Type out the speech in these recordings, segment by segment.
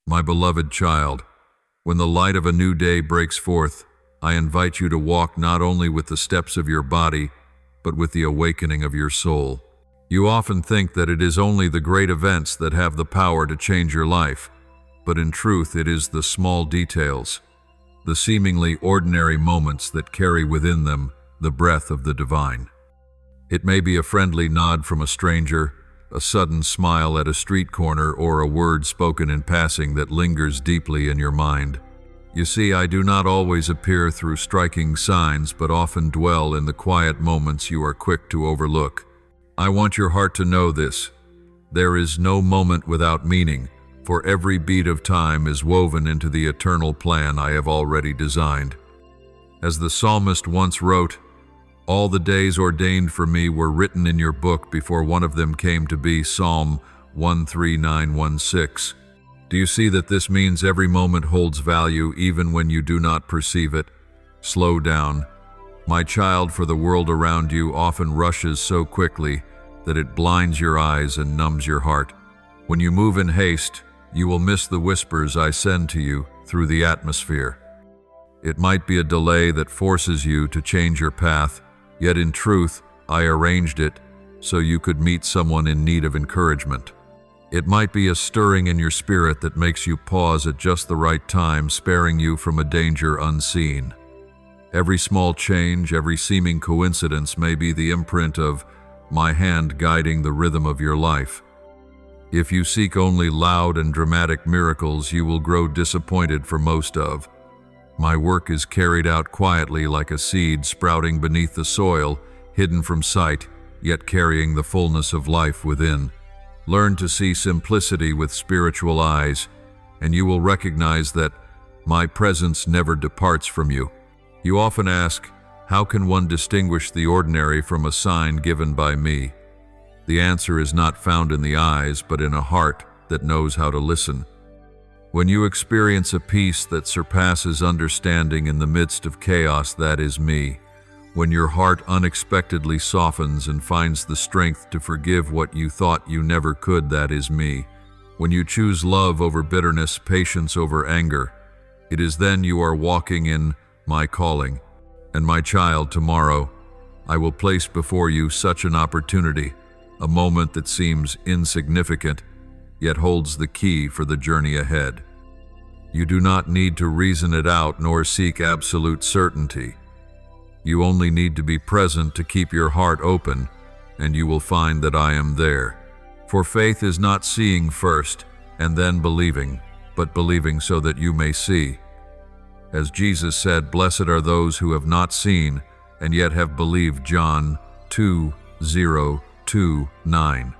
My beloved child, when the light of a new day breaks forth, I invite you to walk not only with the steps of your body, but with the awakening of your soul. You often think that it is only the great events that have the power to change your life, but in truth it is the small details, the seemingly ordinary moments that carry within them the breath of the divine. It may be a friendly nod from a stranger, a sudden smile at a street corner, or a word spoken in passing that lingers deeply in your mind. You see, I do not always appear through striking signs, but often dwell in the quiet moments you are quick to overlook. I want your heart to know this. There is no moment without meaning, for every beat of time is woven into the eternal plan I have already designed. As the psalmist once wrote, "All the days ordained for me were written in your book before one of them came to be." Psalm 139:16. Do you see that this means every moment holds value even when you do not perceive it? Slow down, my child, for the world around you often rushes so quickly that it blinds your eyes and numbs your heart. When you move in haste, you will miss the whispers I send to you through the atmosphere. It might be a delay that forces you to change your path, yet in truth, I arranged it so you could meet someone in need of encouragement. It might be a stirring in your spirit that makes you pause at just the right time, sparing you from a danger unseen. Every small change, every seeming coincidence may be the imprint of my hand guiding the rhythm of your life. If you seek only loud and dramatic miracles, you will grow disappointed for most of. My work is carried out quietly like a seed sprouting beneath the soil, hidden from sight, yet carrying the fullness of life within. Learn to see simplicity with spiritual eyes, and you will recognize that my presence never departs from you. You often ask, how can one distinguish the ordinary from a sign given by me? The answer is not found in the eyes, but in a heart that knows how to listen. When you experience a peace that surpasses understanding in the midst of chaos, that is me. When your heart unexpectedly softens and finds the strength to forgive what you thought you never could, that is me. When you choose love over bitterness, patience over anger, it is then you are walking in my calling. And my child, tomorrow, I will place before you such an opportunity, a moment that seems insignificant, yet holds the key for the journey ahead. You do not need to reason it out nor seek absolute certainty. You only need to be present to keep your heart open, and you will find that I am there. For faith is not seeing first and then believing, but believing so that you may see. As Jesus said, "Blessed are those who have not seen and yet have believed." John 2:0-2:9.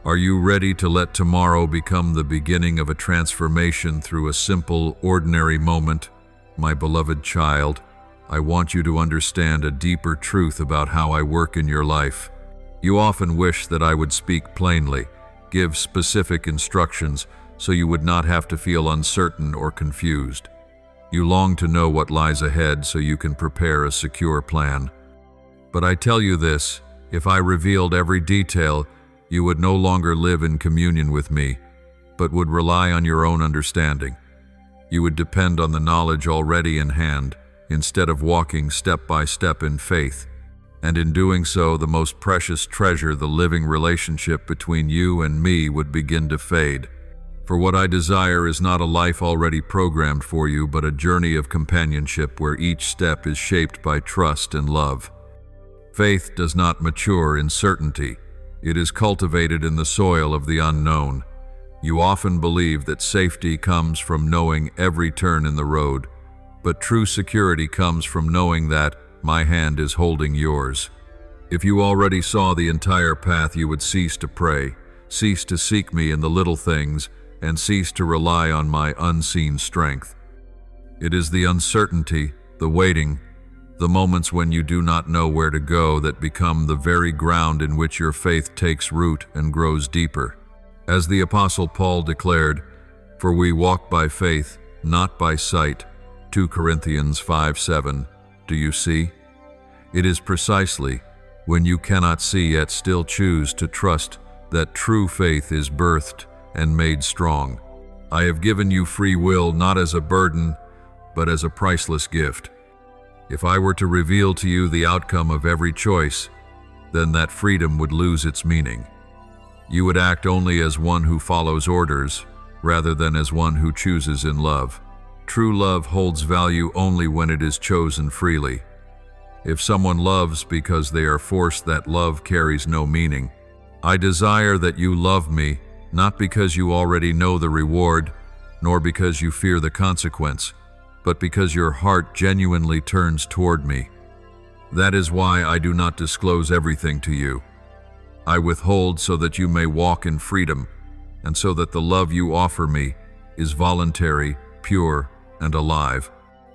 Are you ready to let tomorrow become the beginning of a transformation through a simple, ordinary moment? My beloved child, I want you to understand a deeper truth about how I work in your life. You often wish that I would speak plainly, give specific instructions, so you would not have to feel uncertain or confused. You long to know what lies ahead so you can prepare a secure plan. But I tell you this, if I revealed every detail, you would no longer live in communion with me, but would rely on your own understanding. You would depend on the knowledge already in hand, instead of walking step by step in faith. And in doing so, the most precious treasure, the living relationship between you and me, would begin to fade. For what I desire is not a life already programmed for you, but a journey of companionship where each step is shaped by trust and love. Faith does not mature in certainty. It is cultivated in the soil of the unknown. You often believe that safety comes from knowing every turn in the road, but true security comes from knowing that my hand is holding yours. If you already saw the entire path, you would cease to pray, cease to seek me in the little things, and cease to rely on my unseen strength. It is the uncertainty, the waiting, the moments when you do not know where to go that become the very ground in which your faith takes root and grows deeper. As the Apostle Paul declared, "For we walk by faith, not by sight." 2 Corinthians 5:7. Do you see? It is precisely when you cannot see yet still choose to trust that true faith is birthed and made strong. I have given you free will not as a burden, but as a priceless gift. If I were to reveal to you the outcome of every choice, then that freedom would lose its meaning. You would act only as one who follows orders, rather than as one who chooses in love. True love holds value only when it is chosen freely. If someone loves because they are forced, that love carries no meaning. I desire that you love me, not because you already know the reward, nor because you fear the consequence, but because your heart genuinely turns toward me. That is why I do not disclose everything to you. I withhold so that you may walk in freedom, and so that the love you offer me is voluntary, pure, and alive.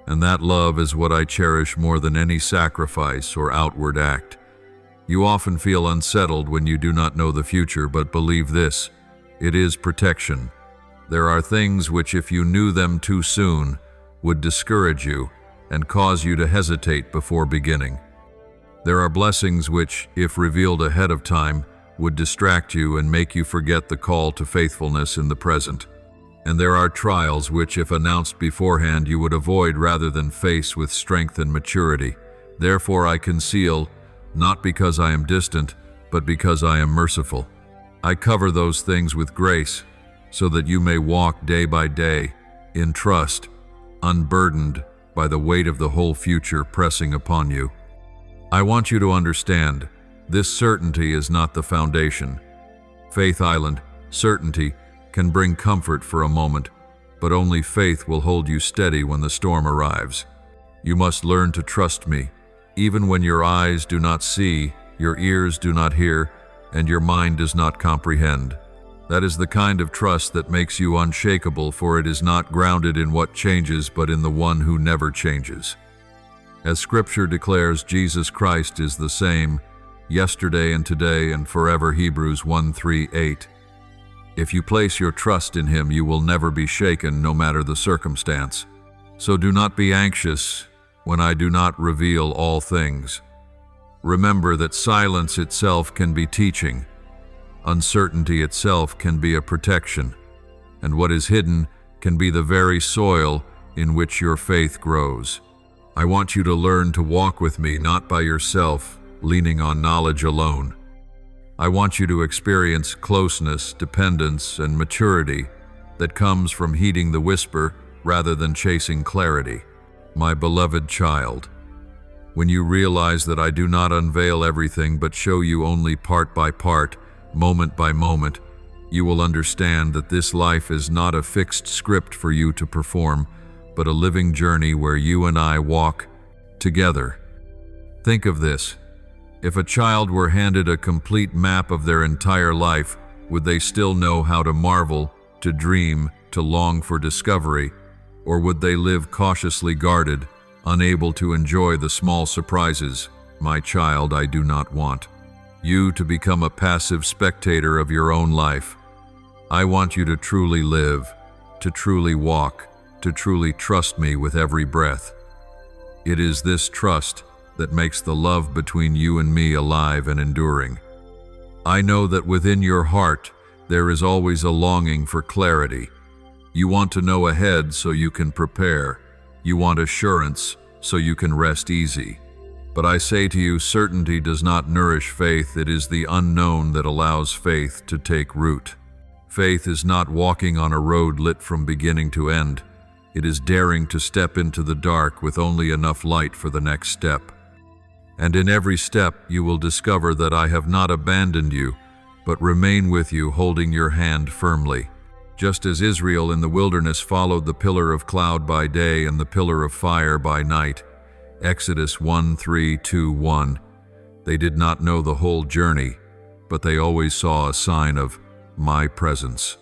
And that love is what I cherish more than any sacrifice or outward act. You often feel unsettled when you do not know the future, but believe this: it is protection. There are things which, if you knew them too soon, would discourage you and cause you to hesitate before beginning. There are blessings which, if revealed ahead of time, would distract you and make you forget the call to faithfulness in the present. And there are trials which, if announced beforehand, you would avoid rather than face with strength and maturity. Therefore I conceal, not because I am distant, but because I am merciful. I cover those things with grace, so that you may walk day by day in trust, unburdened by the weight of the whole future pressing upon you. I want you to understand, this certainty is not the foundation. Faith Island, certainty, can bring comfort for a moment, but only faith will hold you steady when the storm arrives. You must learn to trust me, even when your eyes do not see, your ears do not hear, and your mind does not comprehend. That is the kind of trust that makes you unshakable, for it is not grounded in what changes, but in the one who never changes. As Scripture declares, Jesus Christ is the same, yesterday and today and forever. Hebrews 1:3-8. If you place your trust in Him, you will never be shaken, no matter the circumstance. So do not be anxious when I do not reveal all things. Remember that silence itself can be teaching. Uncertainty itself can be a protection, and what is hidden can be the very soil in which your faith grows. I want you to learn to walk with me, not by yourself, leaning on knowledge alone. I want you to experience closeness, dependence, and maturity that comes from heeding the whisper rather than chasing clarity. My beloved child, when you realize that I do not unveil everything but show you only part by part, moment by moment, you will understand that this life is not a fixed script for you to perform, but a living journey where you and I walk together. Think of this. If a child were handed a complete map of their entire life, would they still know how to marvel, to dream, to long for discovery? Or would they live cautiously guarded, unable to enjoy the small surprises? My child, I do not want you to become a passive spectator of your own life. I want you to truly live, to truly walk, to truly trust me with every breath. It is this trust that makes the love between you and me alive and enduring. I know that within your heart there is always a longing for clarity. You want to know ahead so you can prepare. You want assurance so you can rest easy. But I say to you, certainty does not nourish faith. It is the unknown that allows faith to take root. Faith is not walking on a road lit from beginning to end. It is daring to step into the dark with only enough light for the next step. And in every step you will discover that I have not abandoned you, but remain with you, holding your hand firmly. Just as Israel in the wilderness followed the pillar of cloud by day and the pillar of fire by night. Exodus 1:3-1. They did not know the whole journey, but they always saw a sign of my presence.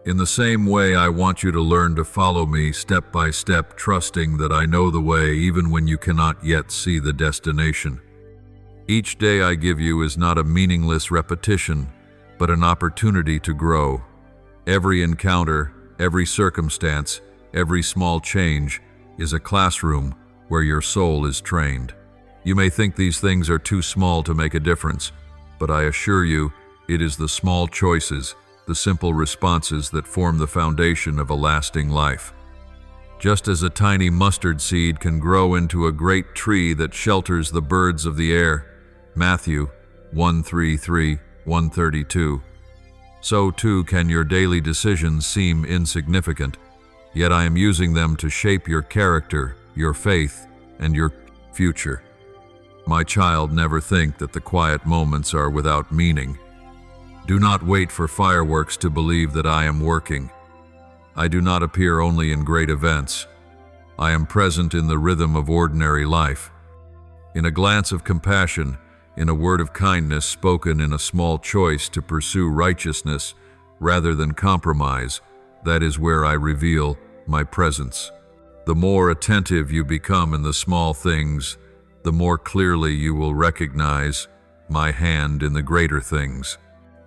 In the same way, I want you to learn to follow me step by step, trusting that I know the way even when you cannot yet see the destination. Each day I give you is not a meaningless repetition, but an opportunity to grow. Every encounter, every circumstance, every small change is a classroom where your soul is trained. You may think these things are too small to make a difference, but I assure you, it is the small choices the simple responses that form the foundation of a lasting life. Just as a tiny mustard seed can grow into a great tree that shelters the birds of the air, Matthew 1:33, 132, so too can your daily decisions seem insignificant, yet I am using them to shape your character, your faith, and your future. My child, never think that the quiet moments are without meaning. Do not wait for fireworks to believe that I am working. I do not appear only in great events. I am present in the rhythm of ordinary life. In a glance of compassion, in a word of kindness spoken in a small choice to pursue righteousness rather than compromise, that is where I reveal my presence. The more attentive you become in the small things, the more clearly you will recognize my hand in the greater things.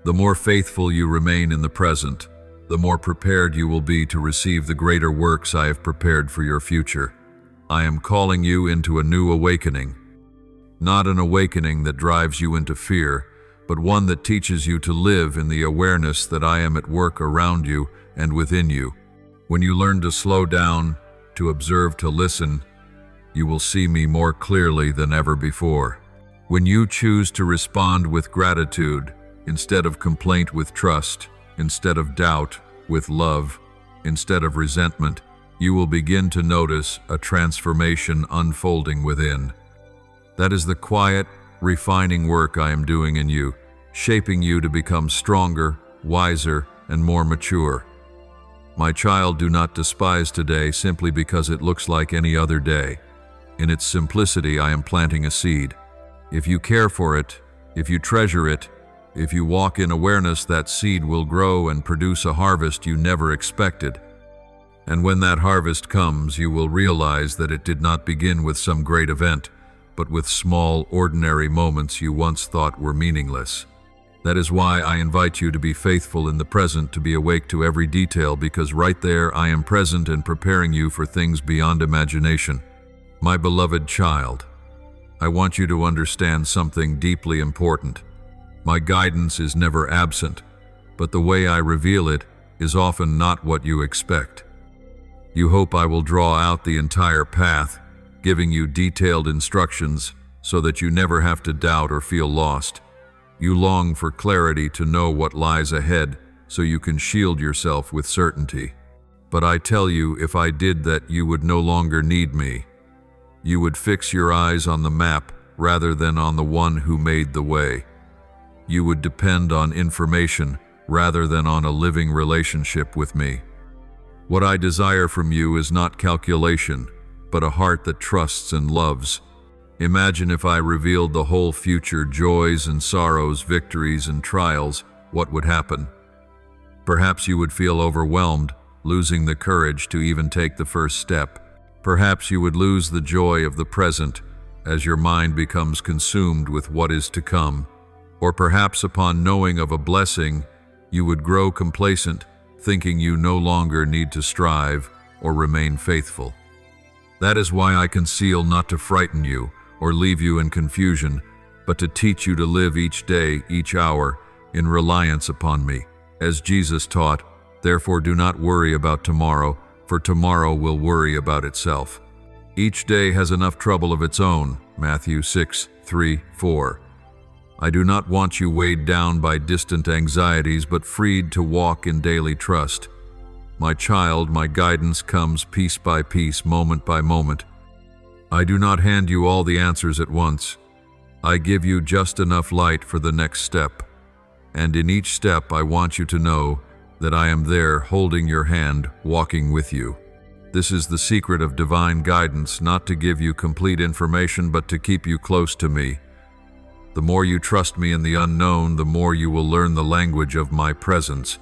The more faithful you remain in the present, the more prepared you will be to receive the greater works I have prepared for your future. I am calling you into a new awakening. Not an awakening that drives you into fear, but one that teaches you to live in the awareness that I am at work around you and within you. When you learn to slow down, to observe, to listen, you will see me more clearly than ever before. When you choose to respond with gratitude, instead of complaint with trust, instead of doubt with love, instead of resentment, you will begin to notice a transformation unfolding within. That is the quiet, refining work I am doing in you, shaping you to become stronger, wiser, and more mature. My child, do not despise today simply because it looks like any other day. In its simplicity, I am planting a seed. If you care for it, if you treasure it, if you walk in awareness, that seed will grow and produce a harvest you never expected. And when that harvest comes, you will realize that it did not begin with some great event, but with small, ordinary moments you once thought were meaningless. That is why I invite you to be faithful in the present, to be awake to every detail, because right there I am present and preparing you for things beyond imagination. My beloved child, I want you to understand something deeply important. My guidance is never absent, but the way I reveal it is often not what you expect. You hope I will draw out the entire path, giving you detailed instructions so that you never have to doubt or feel lost. You long for clarity, to know what lies ahead so you can shield yourself with certainty. But I tell you, if I did that, you would no longer need me. You would fix your eyes on the map rather than on the one who made the way. You would depend on information rather than on a living relationship with me. What I desire from you is not calculation, but a heart that trusts and loves. Imagine if I revealed the whole future, joys and sorrows, victories and trials, what would happen? Perhaps you would feel overwhelmed, losing the courage to even take the first step. Perhaps you would lose the joy of the present as your mind becomes consumed with what is to come. Or perhaps upon knowing of a blessing, you would grow complacent, thinking you no longer need to strive or remain faithful. That is why I conceal, not to frighten you or leave you in confusion, but to teach you to live each day, each hour, in reliance upon me. As Jesus taught, therefore do not worry about tomorrow, for tomorrow will worry about itself. Each day has enough trouble of its own, Matthew 6:3-4. I do not want you weighed down by distant anxieties, but freed to walk in daily trust. My child, my guidance comes piece by piece, moment by moment. I do not hand you all the answers at once. I give you just enough light for the next step. And in each step, I want you to know that I am there, holding your hand, walking with you. This is the secret of divine guidance, not to give you complete information, but to keep you close to me. The more you trust me in the unknown, the more you will learn the language of my presence.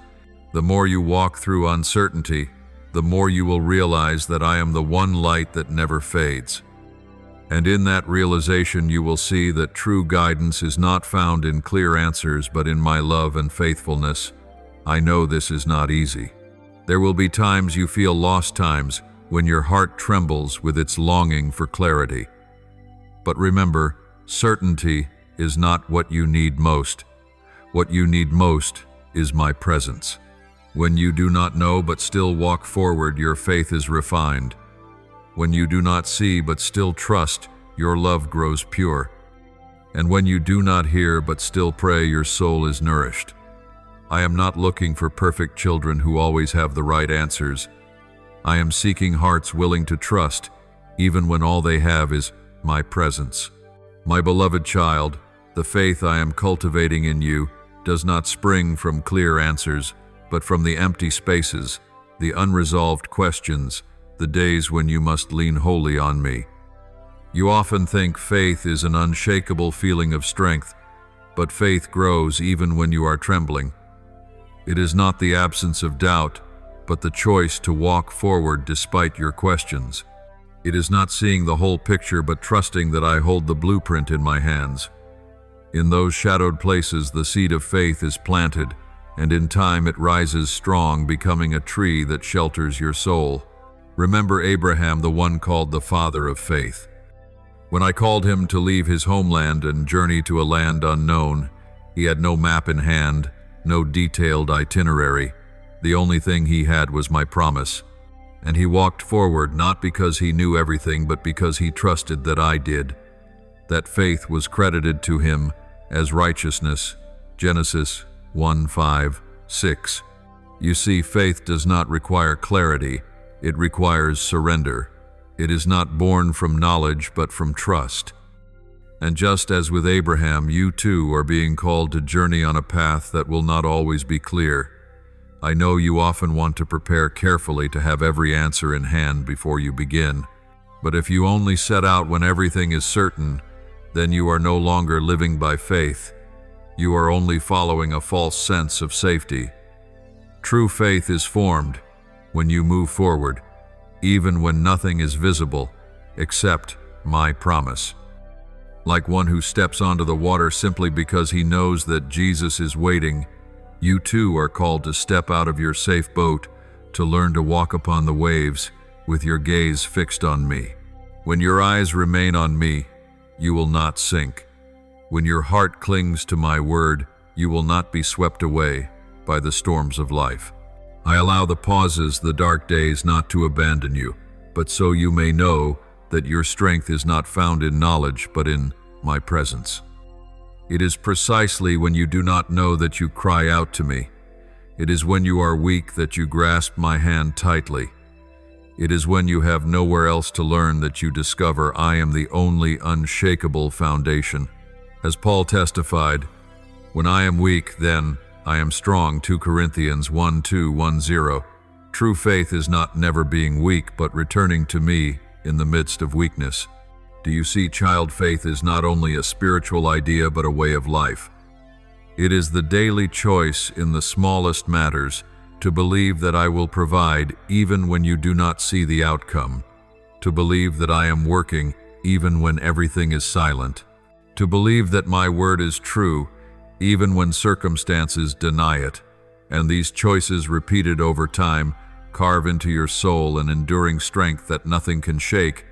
The more you walk through uncertainty, the more you will realize that I am the one light that never fades. And in that realization, you will see that true guidance is not found in clear answers, but in my love and faithfulness. I know this is not easy. There will be times you feel lost, times when your heart trembles with its longing for clarity. But remember, certainty is not what you need most. What you need most is my presence. When you do not know but still walk forward, your faith is refined. When you do not see but still trust, your love grows pure. And when you do not hear but still pray, your soul is nourished. I am not looking for perfect children who always have the right answers. I am seeking hearts willing to trust, even when all they have is my presence. My beloved child, the faith I am cultivating in you does not spring from clear answers, but from the empty spaces, the unresolved questions, the days when you must lean wholly on me. You often think faith is an unshakable feeling of strength, but faith grows even when you are trembling. It is not the absence of doubt, but the choice to walk forward despite your questions. It is not seeing the whole picture, but trusting that I hold the blueprint in my hands. In those shadowed places, the seed of faith is planted, and in time it rises strong, becoming a tree that shelters your soul. Remember Abraham, the one called the father of faith. When I called him to leave his homeland and journey to a land unknown, he had no map in hand, no detailed itinerary. The only thing he had was my promise. And he walked forward not because he knew everything, but because he trusted that I did. That faith was credited to him as righteousness. Genesis 1:5-6. You see, faith does not require clarity, it requires surrender. It is not born from knowledge, but from trust. And just as with Abraham, you too are being called to journey on a path that will not always be clear. I know you often want to prepare carefully to have every answer in hand before you begin. But if you only set out when everything is certain, then you are no longer living by faith. You are only following a false sense of safety. True faith is formed when you move forward, even when nothing is visible except my promise. Like one who steps onto the water simply because he knows that Jesus is waiting, you too are called to step out of your safe boat, to learn to walk upon the waves with your gaze fixed on me. When your eyes remain on me, you will not sink. When your heart clings to my word, you will not be swept away by the storms of life. I allow the pauses, the dark days, not to abandon you, but so you may know that your strength is not found in knowledge, but in my presence. It is precisely when you do not know that you cry out to me. It is when you are weak that you grasp my hand tightly. It is when you have nowhere else to learn that you discover I am the only unshakable foundation. As Paul testified, when I am weak, then I am strong. 2 Corinthians 1:2-10. True faith is not never being weak, but returning to me in the midst of weakness. Do you see, child, faith is not only a spiritual idea, but a way of life. It is the daily choice in the smallest matters to believe that I will provide even when you do not see the outcome, to believe that I am working even when everything is silent, to believe that my word is true even when circumstances deny it. And these choices, repeated over time, carve into your soul an enduring strength that nothing can shake.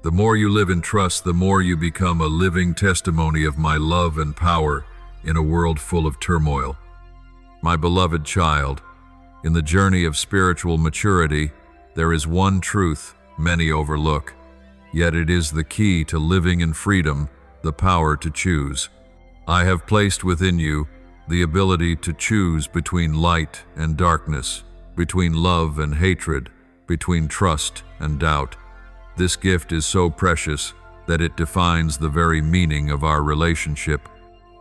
The more you live in trust, the more you become a living testimony of my love and power in a world full of turmoil. My beloved child, in the journey of spiritual maturity, there is one truth many overlook, yet it is the key to living in freedom, the power to choose. I have placed within you the ability to choose between light and darkness, between love and hatred, between trust and doubt. This gift is so precious that it defines the very meaning of our relationship.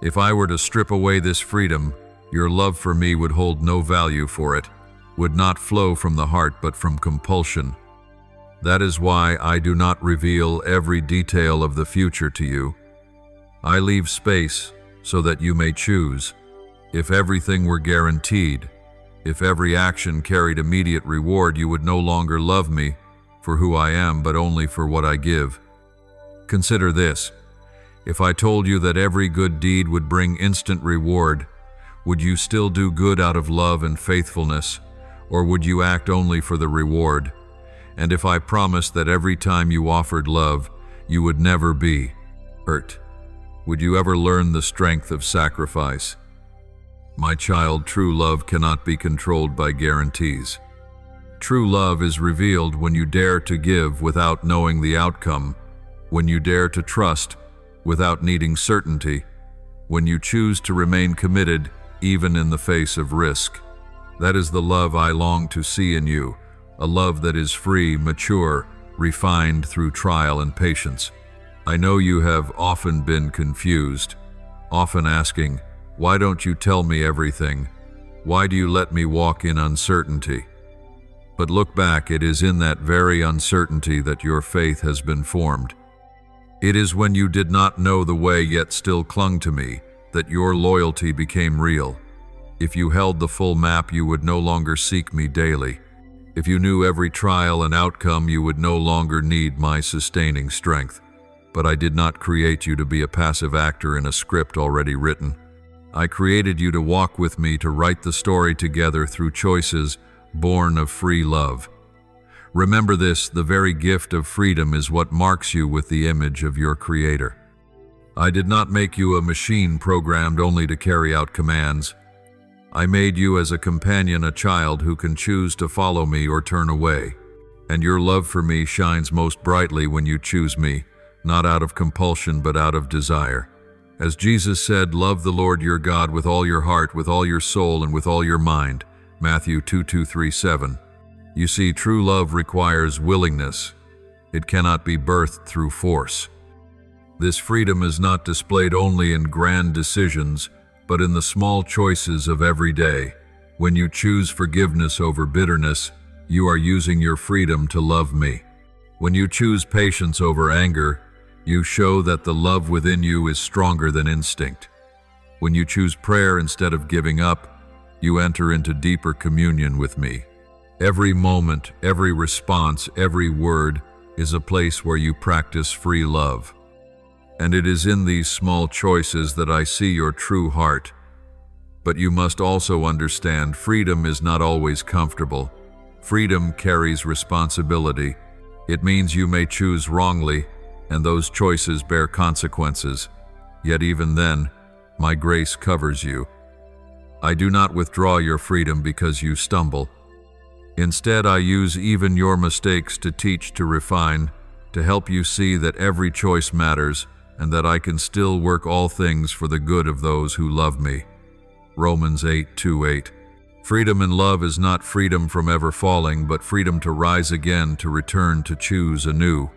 If I were to strip away this freedom, your love for me would hold no value for it, would not flow from the heart but from compulsion. That is why I do not reveal every detail of the future to you. I leave space so that you may choose. If everything were guaranteed, if every action carried immediate reward, you would no longer love me for who I am, but only for what I give. Consider this. If I told you that every good deed would bring instant reward, would you still do good out of love and faithfulness, or would you act only for the reward? And if I promised that every time you offered love, you would never be hurt, would you ever learn the strength of sacrifice? My child, true love cannot be controlled by guarantees. True love is revealed when you dare to give without knowing the outcome, when you dare to trust without needing certainty, when you choose to remain committed even in the face of risk. That is the love I long to see in you, a love that is free, mature, refined through trial and patience. I know you have often been confused, often asking, "Why don't you tell me everything? Why do you let me walk in uncertainty?" But look back, it is in that very uncertainty that your faith has been formed. It is when you did not know the way yet still clung to me that your loyalty became real. If you held the full map, you would no longer seek me daily. If you knew every trial and outcome, you would no longer need my sustaining strength. But I did not create you to be a passive actor in a script already written. I created you to walk with me, to write the story together through choices born of free love. Remember this, the very gift of freedom is what marks you with the image of your Creator. I did not make you a machine programmed only to carry out commands. I made you as a companion, a child who can choose to follow me or turn away. And your love for me shines most brightly when you choose me, not out of compulsion but out of desire. As Jesus said, love the Lord your God with all your heart, with all your soul, and with all your mind. Matthew 2:2-3-7. You see, true love requires willingness. It cannot be birthed through force. This freedom is not displayed only in grand decisions, but in the small choices of every day. When you choose forgiveness over bitterness, you are using your freedom to love me. When you choose patience over anger, you show that the love within you is stronger than instinct. When you choose prayer instead of giving up, you enter into deeper communion with me. Every moment, every response, every word is a place where you practice free love. And it is in these small choices that I see your true heart. But you must also understand, freedom is not always comfortable. Freedom carries responsibility. It means you may choose wrongly, and those choices bear consequences. Yet even then, my grace covers you. I do not withdraw your freedom because you stumble. Instead, I use even your mistakes to teach, to refine, to help you see that every choice matters and that I can still work all things for the good of those who love me. Romans 8:2-8. Freedom in love is not freedom from ever falling, but freedom to rise again, to return, to choose anew.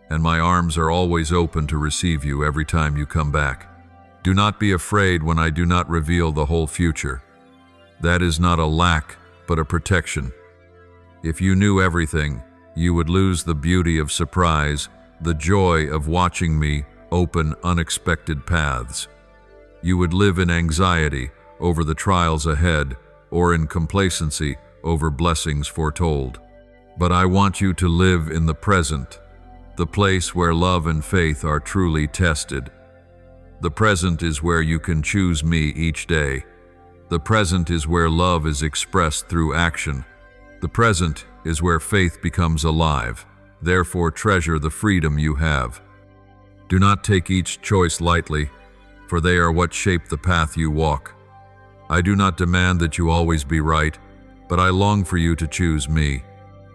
And my arms are always open to receive you every time you come back. Do not be afraid when I do not reveal the whole future. That is not a lack, but a protection. If you knew everything, you would lose the beauty of surprise, the joy of watching me open unexpected paths. You would live in anxiety over the trials ahead, or in complacency over blessings foretold. But I want you to live in the present, the place where love and faith are truly tested. The present is where you can choose me each day. The present is where love is expressed through action. The present is where faith becomes alive. Therefore, treasure the freedom you have. Do not take each choice lightly, for they are what shape the path you walk. I do not demand that you always be right, but I long for you to choose me.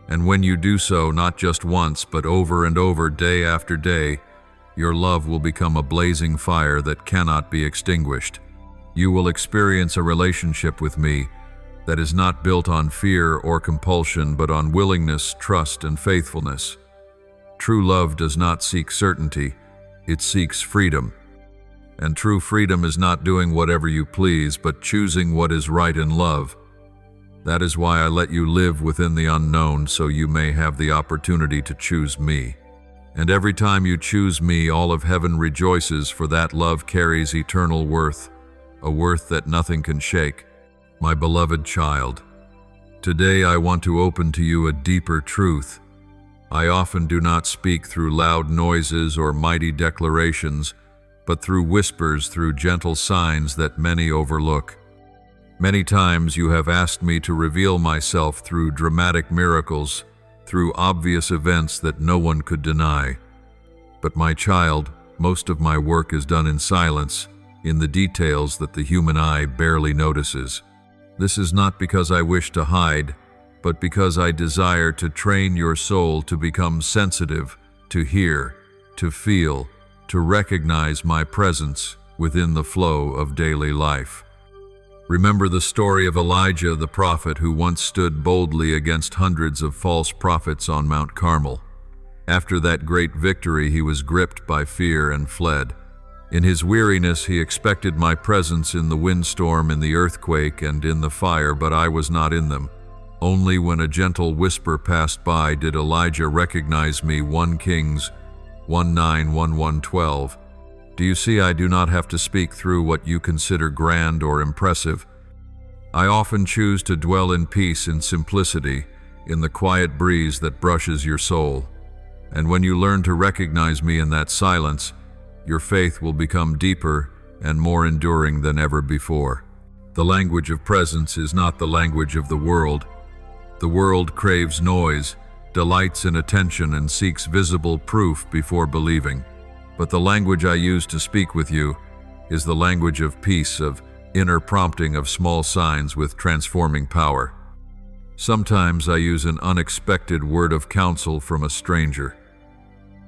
And when you do so, not just once, but over and over, day after day, your love will become a blazing fire that cannot be extinguished. You will experience a relationship with me that is not built on fear or compulsion, but on willingness, trust, and faithfulness. True love does not seek certainty, it seeks freedom. And true freedom is not doing whatever you please, but choosing what is right in love. That is why I let you live within the unknown, so you may have the opportunity to choose me. And every time you choose me, all of heaven rejoices, for that love carries eternal worth, a worth that nothing can shake. My beloved child, today I want to open to you a deeper truth. I often do not speak through loud noises or mighty declarations, but through whispers, through gentle signs that many overlook. Many times you have asked me to reveal myself through dramatic miracles, through obvious events that no one could deny. But my child, most of my work is done in silence, in the details that the human eye barely notices. This is not because I wish to hide, but because I desire to train your soul to become sensitive, to hear, to feel, to recognize my presence within the flow of daily life. Remember the story of Elijah the prophet who once stood boldly against hundreds of false prophets on Mount Carmel. After that great victory, he was gripped by fear and fled. In his weariness, he expected my presence in the windstorm, in the earthquake, and in the fire, but I was not in them. Only when a gentle whisper passed by did Elijah recognize me. 1 Kings 1:9-1:12. Do you see, I do not have to speak through what you consider grand or impressive. I often choose to dwell in peace, in simplicity, in the quiet breeze that brushes your soul. And when you learn to recognize me in that silence, your faith will become deeper and more enduring than ever before. The language of presence is not the language of the world. The world craves noise, delights in attention, and seeks visible proof before believing. But the language I use to speak with you is the language of peace, of inner prompting, of small signs with transforming power. Sometimes I use an unexpected word of counsel from a stranger.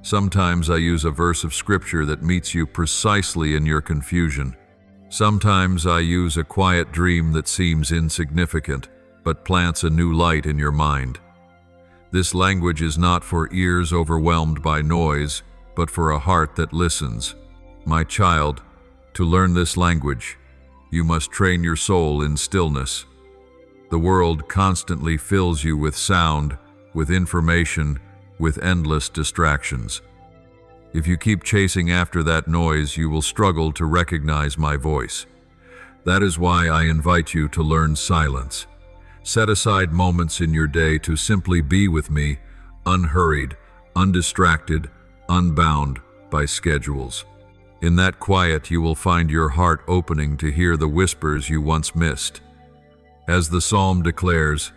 Sometimes I use a verse of scripture that meets you precisely in your confusion. Sometimes I use a quiet dream that seems insignificant, but plants a new light in your mind. This language is not for ears overwhelmed by noise, but for a heart that listens. My child, to learn this language, you must train your soul in stillness. The world constantly fills you with sound, with information, with endless distractions. If you keep chasing after that noise, you will struggle to recognize my voice. That is why I invite you to learn silence. Set aside moments in your day to simply be with me, unhurried, undistracted, unbound by schedules. In that quiet, you will find your heart opening to hear the whispers you once missed. As the psalm declares,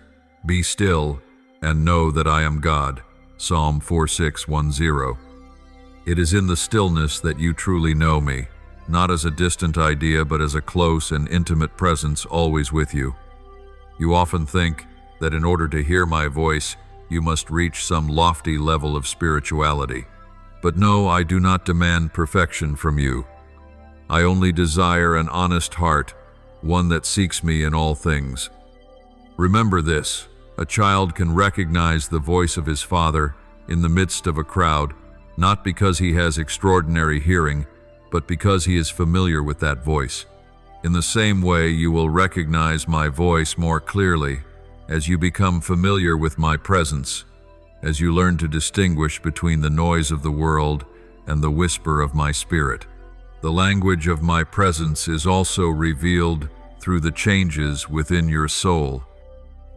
"Be still and know that I am God." Psalm 46:10. It is in the stillness that you truly know me, not as a distant idea, but as a close and intimate presence always with you. You often think that in order to hear my voice, you must reach some lofty level of spirituality. But no, I do not demand perfection from you. I only desire an honest heart, one that seeks me in all things. Remember this: a child can recognize the voice of his father in the midst of a crowd, not because he has extraordinary hearing, but because he is familiar with that voice. In the same way, you will recognize my voice more clearly as you become familiar with my presence, as you learn to distinguish between the noise of the world and the whisper of my spirit. The language of my presence is also revealed through the changes within your soul.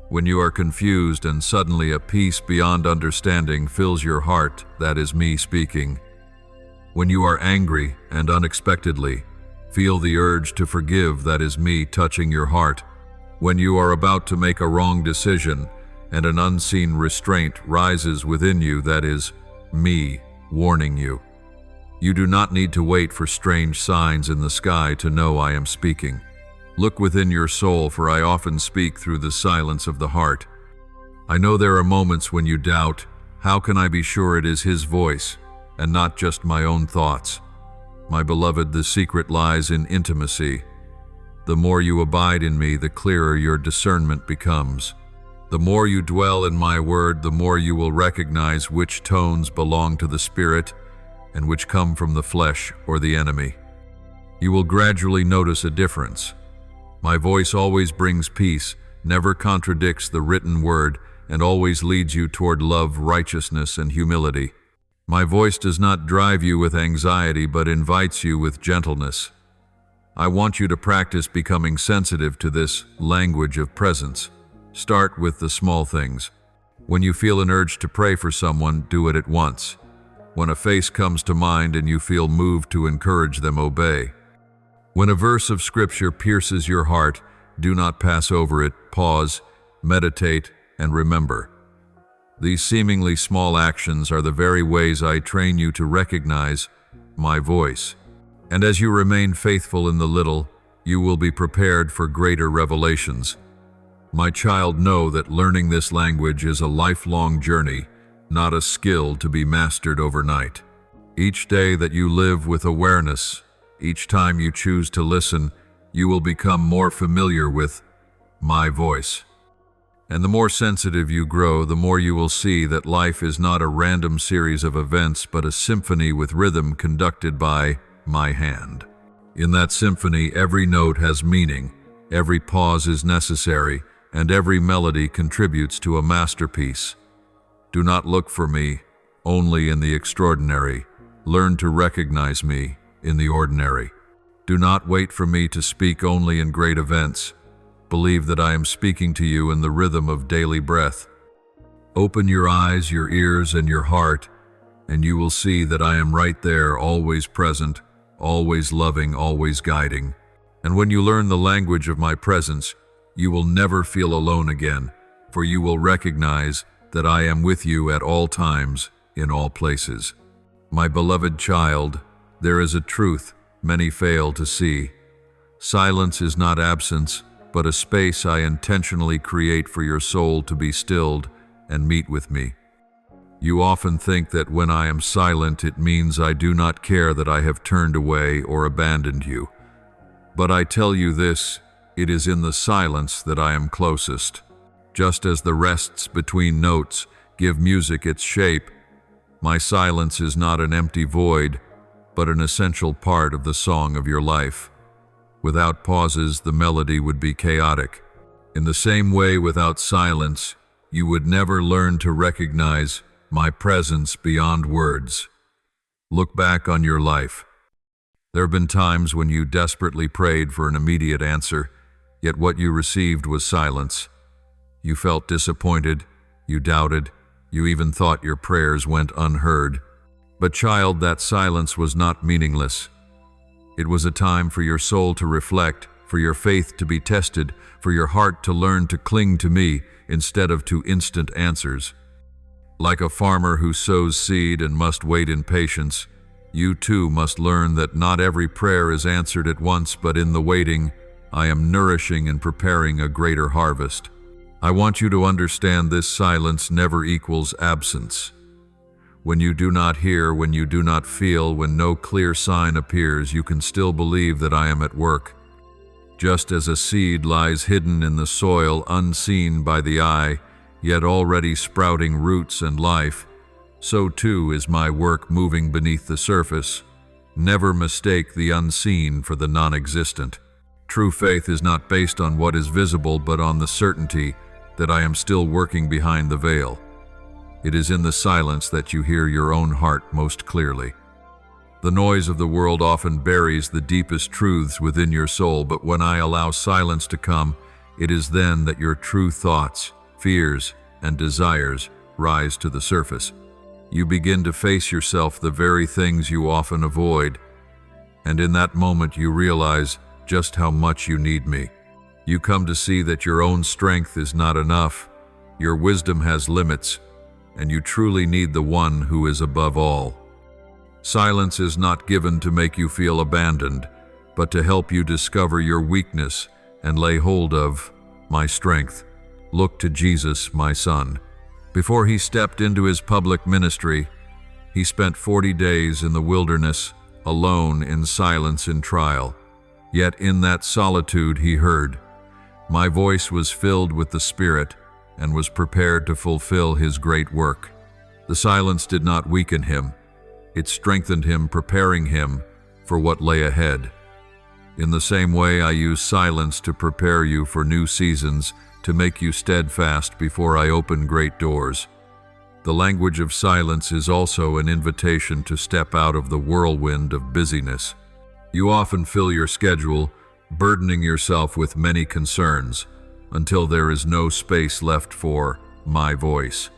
When you are confused and suddenly a peace beyond understanding fills your heart, that is me speaking. When you are angry and unexpectedly feel the urge to forgive, that is me touching your heart. When you are about to make a wrong decision and an unseen restraint rises within you, that is me warning you. You do not need to wait for strange signs in the sky to know I am speaking. Look within your soul, for I often speak through the silence of the heart. I know there are moments when you doubt, how can I be sure it is His voice and not just my own thoughts? My beloved, the secret lies in intimacy. The more you abide in me, the clearer your discernment becomes. The more you dwell in my word, the more you will recognize which tones belong to the Spirit and which come from the flesh or the enemy. You will gradually notice a difference. My voice always brings peace, never contradicts the written word, and always leads you toward love, righteousness, and humility. My voice does not drive you with anxiety, but invites you with gentleness. I want you to practice becoming sensitive to this language of presence. Start with the small things. When you feel an urge to pray for someone, do it at once. When a face comes to mind and you feel moved to encourage them, obey. When a verse of Scripture pierces your heart, do not pass over it. Pause, meditate, and remember. These seemingly small actions are the very ways I train you to recognize my voice. And as you remain faithful in the little, you will be prepared for greater revelations. My child, know that learning this language is a lifelong journey, not a skill to be mastered overnight. Each day that you live with awareness, each time you choose to listen, you will become more familiar with my voice. And the more sensitive you grow, the more you will see that life is not a random series of events, but a symphony with rhythm conducted by my hand. In that symphony, every note has meaning, every pause is necessary, and every melody contributes to a masterpiece. Do not look for me only in the extraordinary. Learn to recognize me in the ordinary. Do not wait for me to speak only in great events. Believe that I am speaking to you in the rhythm of daily breath. Open your eyes, your ears, and your heart, and you will see that I am right there, always present, always loving, always guiding. And when you learn the language of my presence, you will never feel alone again, for you will recognize that I am with you at all times, in all places. My beloved child, there is a truth many fail to see. Silence is not absence, but a space I intentionally create for your soul to be stilled and meet with me. You often think that when I am silent, it means I do not care, that I have turned away or abandoned you. But I tell you this, it is in the silence that I am closest. Just as the rests between notes give music its shape, my silence is not an empty void, but an essential part of the song of your life. Without pauses, the melody would be chaotic. In the same way, without silence, you would never learn to recognize my presence beyond words. Look back on your life. There have been times when you desperately prayed for an immediate answer, yet what you received was silence. You felt disappointed, you doubted, you even thought your prayers went unheard. But child, that silence was not meaningless. It was a time for your soul to reflect, for your faith to be tested, for your heart to learn to cling to me instead of to instant answers. Like a farmer who sows seed and must wait in patience, you too must learn that not every prayer is answered at once, but in the waiting, I am nourishing and preparing a greater harvest. I want you to understand this: silence never equals absence. When you do not hear, when you do not feel, when no clear sign appears, you can still believe that I am at work. Just as a seed lies hidden in the soil, unseen by the eye, yet already sprouting roots and life, so too is my work moving beneath the surface. Never mistake the unseen for the non-existent. True faith is not based on what is visible, but on the certainty that I am still working behind the veil. It is in the silence that you hear your own heart most clearly. The noise of the world often buries the deepest truths within your soul, but when I allow silence to come, it is then that your true thoughts, fears, and desires rise to the surface. You begin to face yourself, the very things you often avoid, and in that moment you realize just how much you need me. You come to see that your own strength is not enough, your wisdom has limits, and you truly need the one who is above all. Silence is not given to make you feel abandoned, but to help you discover your weakness and lay hold of my strength. Look to Jesus, my son. Before he stepped into his public ministry, he spent 40 days in the wilderness, alone in silence and trial. Yet in that solitude he heard, my voice was filled with the Spirit and was prepared to fulfill his great work. The silence did not weaken him. It strengthened him, preparing him for what lay ahead. In the same way, I use silence to prepare you for new seasons, to make you steadfast before I open great doors. The language of silence is also an invitation to step out of the whirlwind of busyness. You often fill your schedule, burdening yourself with many concerns, until there is no space left for my voice.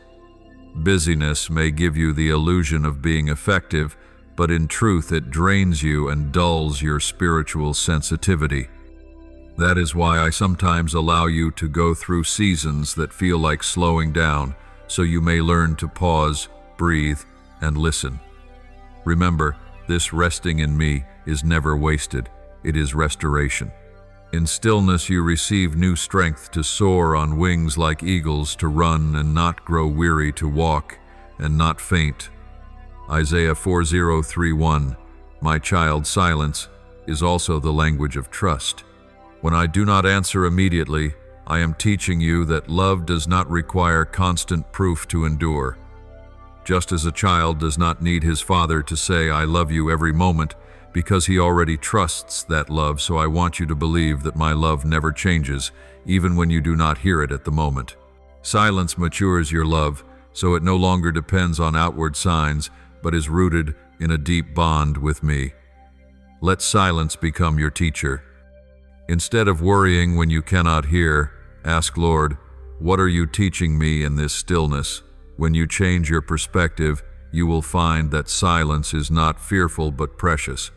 Busyness may give you the illusion of being effective, but in truth it drains you and dulls your spiritual sensitivity. That is why I sometimes allow you to go through seasons that feel like slowing down, so you may learn to pause, breathe, and listen. Remember, This resting in me is never wasted. It is restoration. In stillness you receive new strength to soar on wings like eagles, to run and not grow weary, to walk and not faint. Isaiah 40:31. My child, silence is also the language of trust. When I do not answer immediately, I am teaching you that love does not require constant proof to endure. Just as a child does not need his father to say, "I love you" every moment, because he already trusts that love, so I want you to believe that my love never changes, even when you do not hear it at the moment. Silence matures your love, so it no longer depends on outward signs, but is rooted in a deep bond with me. Let silence become your teacher. Instead of worrying when you cannot hear, ask, Lord, what are you teaching me in this stillness? When you change your perspective, you will find that silence is not fearful but precious.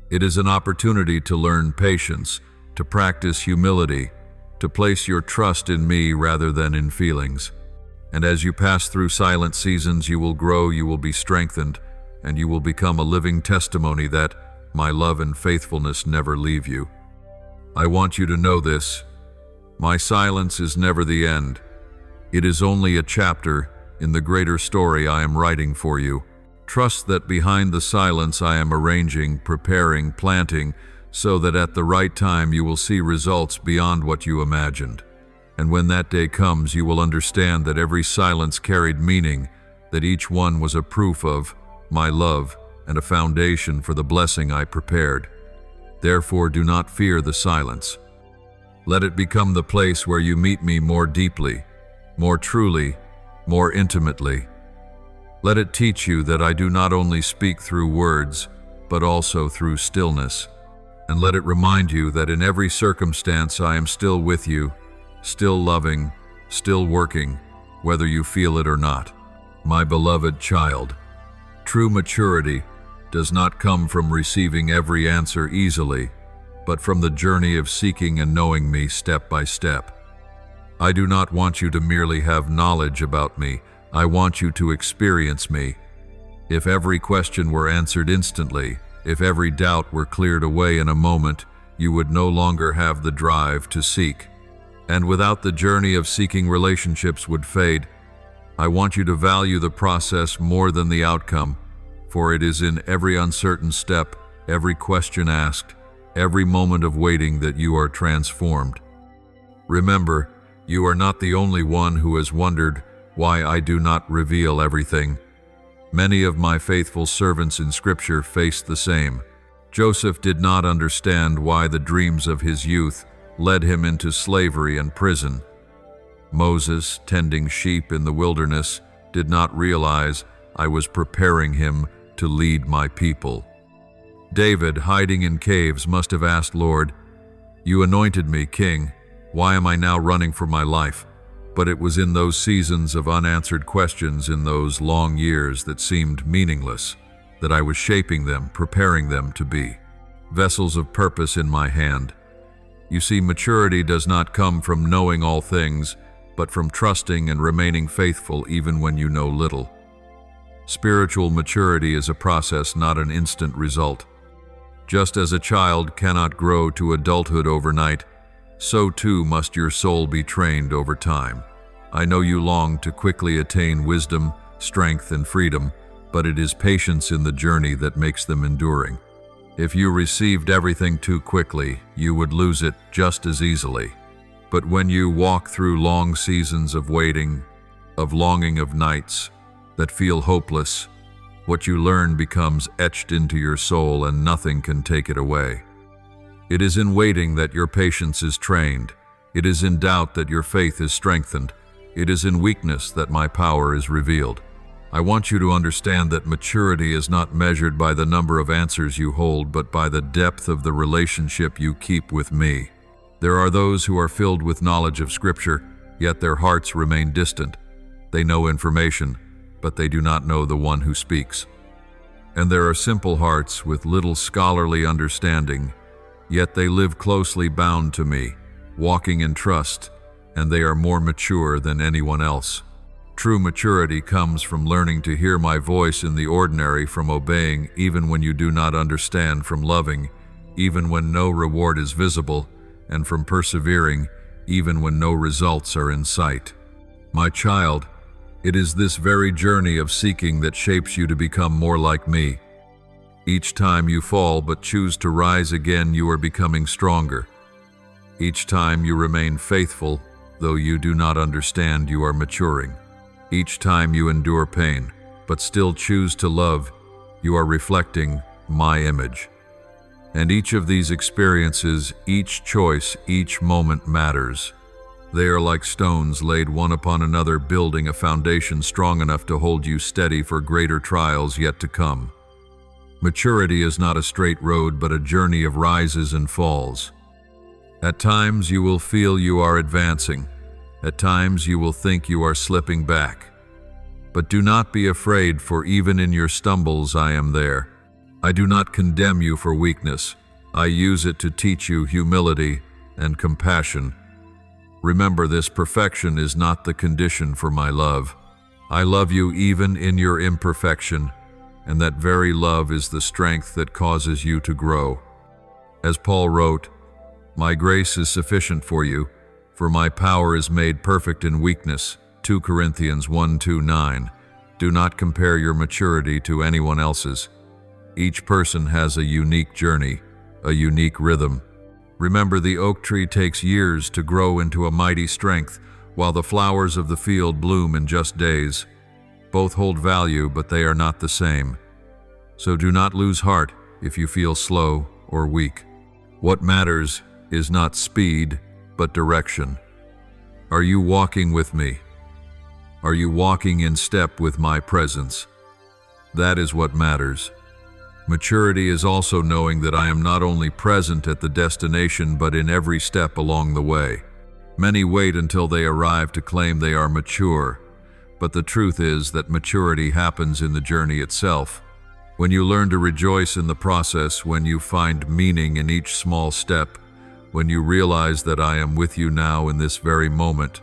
It is an opportunity to learn patience, to practice humility, to place your trust in me rather than in feelings. And as you pass through silent seasons, you will grow, you will be strengthened, and you will become a living testimony that my love and faithfulness never leave you. I want you to know this. My silence is never the end. It is only a chapter in the greater story I am writing for you. Trust that behind the silence I am arranging, preparing, planting, so that at the right time you will see results beyond what you imagined. And when that day comes, you will understand that every silence carried meaning, that each one was a proof of my love and a foundation for the blessing I prepared. Therefore, do not fear the silence. Let it become the place where you meet me more deeply, more truly, more intimately. Let it teach you that I do not only speak through words, but also through stillness. And let it remind you that in every circumstance I am still with you, still loving, still working, whether you feel it or not. My beloved child, true maturity does not come from receiving every answer easily, but from the journey of seeking and knowing me step by step. I do not want you to merely have knowledge about me. I want you to experience me. If every question were answered instantly, if every doubt were cleared away in a moment, you would no longer have the drive to seek. And without the journey of seeking, relationships would fade. I want you to value the process more than the outcome, for it is in every uncertain step, every question asked, every moment of waiting that you are transformed. Remember, you are not the only one who has wondered why I do not reveal everything. Many of my faithful servants in Scripture faced the same. Joseph did not understand why the dreams of his youth led him into slavery and prison. Moses, tending sheep in the wilderness, did not realize I was preparing him to lead my people. David, hiding in caves, must have asked, Lord, you anointed me king. Why am I now running for my life? But it was in those seasons of unanswered questions, in those long years that seemed meaningless, that I was shaping them, preparing them to be vessels of purpose in my hand. You see, maturity does not come from knowing all things, but from trusting and remaining faithful even when you know little. Spiritual maturity is a process, not an instant result. Just as a child cannot grow to adulthood overnight, so too must your soul be trained over time. I know you long to quickly attain wisdom, strength, and freedom, but it is patience in the journey that makes them enduring. If you received everything too quickly, you would lose it just as easily. But when you walk through long seasons of waiting, of longing, of nights that feel hopeless, what you learn becomes etched into your soul and nothing can take it away. It is in waiting that your patience is trained. It is in doubt that your faith is strengthened. It is in weakness that my power is revealed. I want you to understand that maturity is not measured by the number of answers you hold, but by the depth of the relationship you keep with me. There are those who are filled with knowledge of Scripture, yet their hearts remain distant. They know information, but they do not know the one who speaks. And there are simple hearts with little scholarly understanding, yet they live closely bound to me, walking in trust, and they are more mature than anyone else. True maturity comes from learning to hear my voice in the ordinary, from obeying even when you do not understand, from loving even when no reward is visible, and from persevering even when no results are in sight. My child, it is this very journey of seeking that shapes you to become more like me. Each time you fall but choose to rise again, you are becoming stronger. Each time you remain faithful, though you do not understand, you are maturing. Each time you endure pain, but still choose to love, you are reflecting my image. And each of these experiences, each choice, each moment matters. They are like stones laid one upon another, building a foundation strong enough to hold you steady for greater trials yet to come. Maturity is not a straight road, but a journey of rises and falls. At times you will feel you are advancing. At times you will think you are slipping back. But do not be afraid, for even in your stumbles I am there. I do not condemn you for weakness. I use it to teach you humility and compassion. Remember this: perfection is not the condition for my love. I love you even in your imperfection, and that very love is the strength that causes you to grow. As Paul wrote, "My grace is sufficient for you, for my power is made perfect in weakness." 2 Corinthians 1:2-9. Do not compare your maturity to anyone else's. Each person has a unique journey, a unique rhythm. Remember, the oak tree takes years to grow into a mighty strength, while the flowers of the field bloom in just days. Both hold value, but they are not the same. So do not lose heart if you feel slow or weak. What matters is not speed, but direction. Are you walking with me? Are you walking in step with my presence? That is what matters. Maturity is also knowing that I am not only present at the destination, but in every step along the way. Many wait until they arrive to claim they are mature, but the truth is that maturity happens in the journey itself. When you learn to rejoice in the process, when you find meaning in each small step, when you realize that I am with you now in this very moment,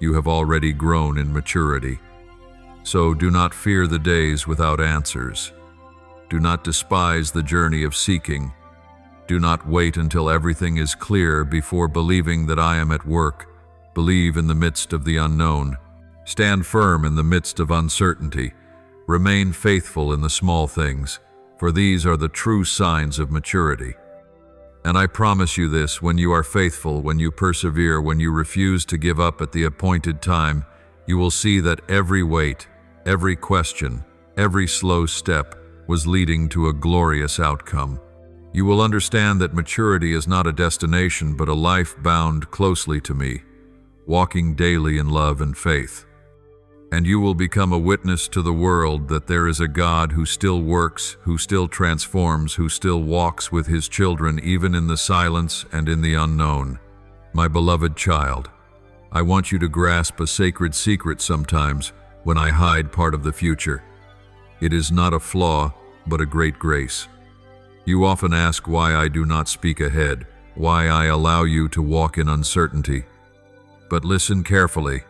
you have already grown in maturity. So do not fear the days without answers. Do not despise the journey of seeking. Do not wait until everything is clear before believing that I am at work. Believe in the midst of the unknown. Stand firm in the midst of uncertainty. Remain faithful in the small things, for these are the true signs of maturity. And I promise you this: when you are faithful, when you persevere, when you refuse to give up at the appointed time, you will see that every wait, every question, every slow step was leading to a glorious outcome. You will understand that maturity is not a destination, but a life bound closely to me, walking daily in love and faith. And you will become a witness to the world that there is a God who still works, who still transforms, who still walks with his children even in the silence and in the unknown. My beloved child, I want you to grasp a sacred secret sometimes when I hide part of the future. It is not a flaw, but a great grace. You often ask why I do not speak ahead, why I allow you to walk in uncertainty. But listen carefully.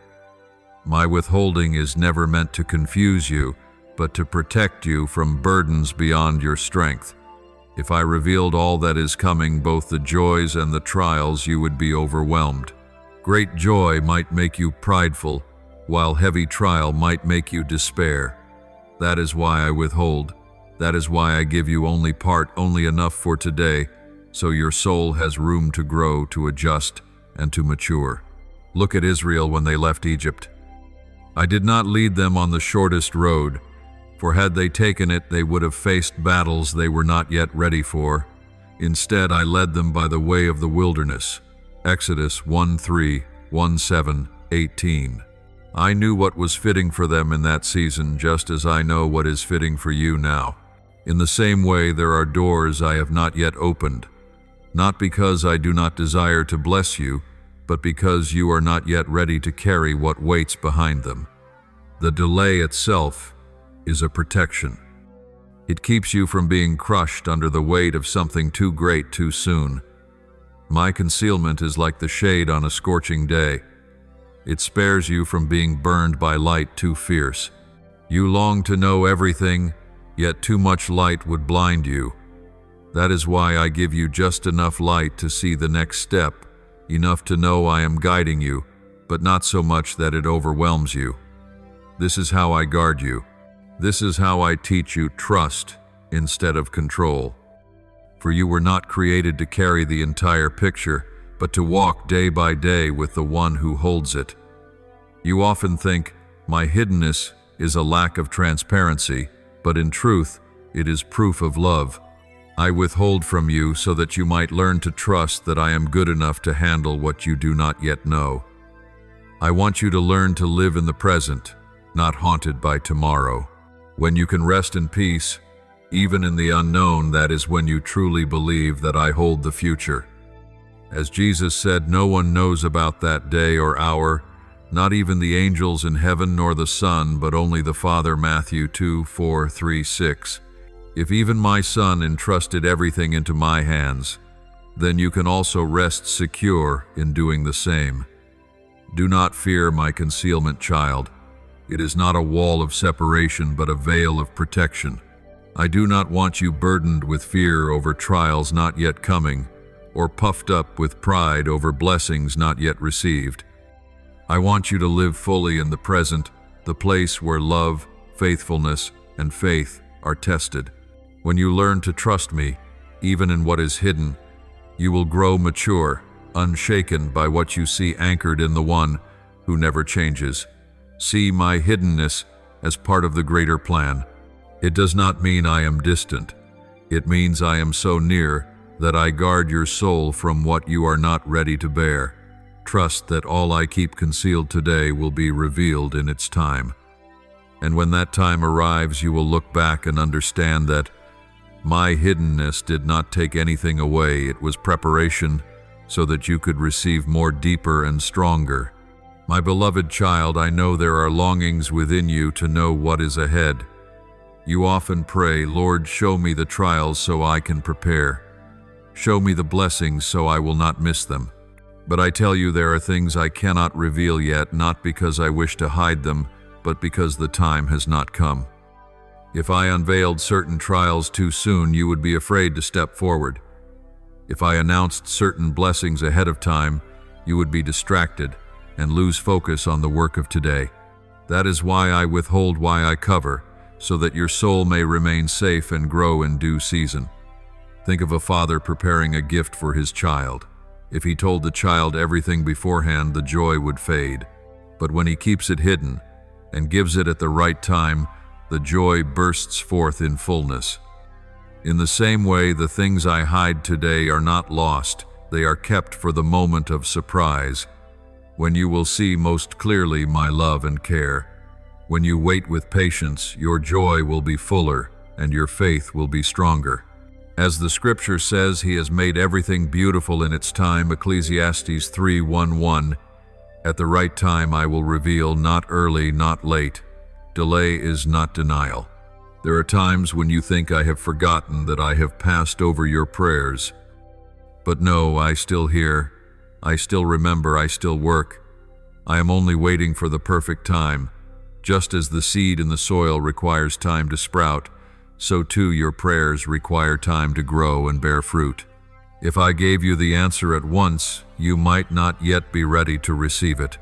My withholding is never meant to confuse you, but to protect you from burdens beyond your strength. If I revealed all that is coming, both the joys and the trials, you would be overwhelmed. Great joy might make you prideful, while heavy trial might make you despair. That is why I withhold. That is why I give you only enough for today, so your soul has room to grow, to adjust, and to mature. Look at Israel when they left Egypt. I did not lead them on the shortest road, for had they taken it, they would have faced battles they were not yet ready for. Instead, I led them by the way of the wilderness. Exodus 1:3, 1:7, 18. I knew what was fitting for them in that season, just as I know what is fitting for you now. In the same way, there are doors I have not yet opened, not because I do not desire to bless you, but because you are not yet ready to carry what waits behind them. The delay itself is a protection. It keeps you from being crushed under the weight of something too great too soon. My concealment is like the shade on a scorching day. It spares you from being burned by light too fierce. You long to know everything, yet too much light would blind you. That is why I give you just enough light to see the next step, enough to know I am guiding you, but not so much that it overwhelms you. This is how I guard you. This is how I teach you trust instead of control. For you were not created to carry the entire picture, but to walk day by day with the one who holds it. You often think, my hiddenness is a lack of transparency, but in truth, it is proof of love. I withhold from you so that you might learn to trust that I am good enough to handle what you do not yet know. I want you to learn to live in the present, not haunted by tomorrow. When you can rest in peace, even in the unknown, that is when you truly believe that I hold the future. As Jesus said, no one knows about that day or hour, not even the angels in heaven nor the Son, but only the Father. Matthew 2:4-3-6. If even my Son entrusted everything into my hands, then you can also rest secure in doing the same. Do not fear my concealment, child. It is not a wall of separation, but a veil of protection. I do not want you burdened with fear over trials not yet coming, or puffed up with pride over blessings not yet received. I want you to live fully in the present, the place where love, faithfulness, and faith are tested. When you learn to trust me, even in what is hidden, you will grow mature, unshaken by what you see anchored in the one who never changes. See my hiddenness as part of the greater plan. It does not mean I am distant. It means I am so near that I guard your soul from what you are not ready to bear. Trust that all I keep concealed today will be revealed in its time. And when that time arrives, you will look back and understand that my hiddenness did not take anything away. It was preparation so that you could receive more deeper and stronger. My beloved child, I know there are longings within you to know what is ahead. You often pray, Lord, show me the trials so I can prepare. Show me the blessings so I will not miss them. But I tell you, there are things I cannot reveal yet, not because I wish to hide them, but because the time has not come. If I unveiled certain trials too soon, you would be afraid to step forward. If I announced certain blessings ahead of time, you would be distracted and lose focus on the work of today. That is why I withhold, why I cover, so that your soul may remain safe and grow in due season. Think of a father preparing a gift for his child. If he told the child everything beforehand, the joy would fade. But when he keeps it hidden and gives it at the right time, the joy bursts forth in fullness. In the same way, the things I hide today are not lost. They are kept for the moment of surprise, when you will see most clearly my love and care. When you wait with patience, your joy will be fuller and your faith will be stronger. As the scripture says, he has made everything beautiful in its time. Ecclesiastes 3:1-1. At the right time I will reveal, not early, not late. Delay is not denial. There are times when you think I have forgotten, that I have passed over your prayers. But no, I still hear, I still remember, I still work. I am only waiting for the perfect time. Just as the seed in the soil requires time to sprout, so too your prayers require time to grow and bear fruit. If I gave you the answer at once, you might not yet be ready to receive it.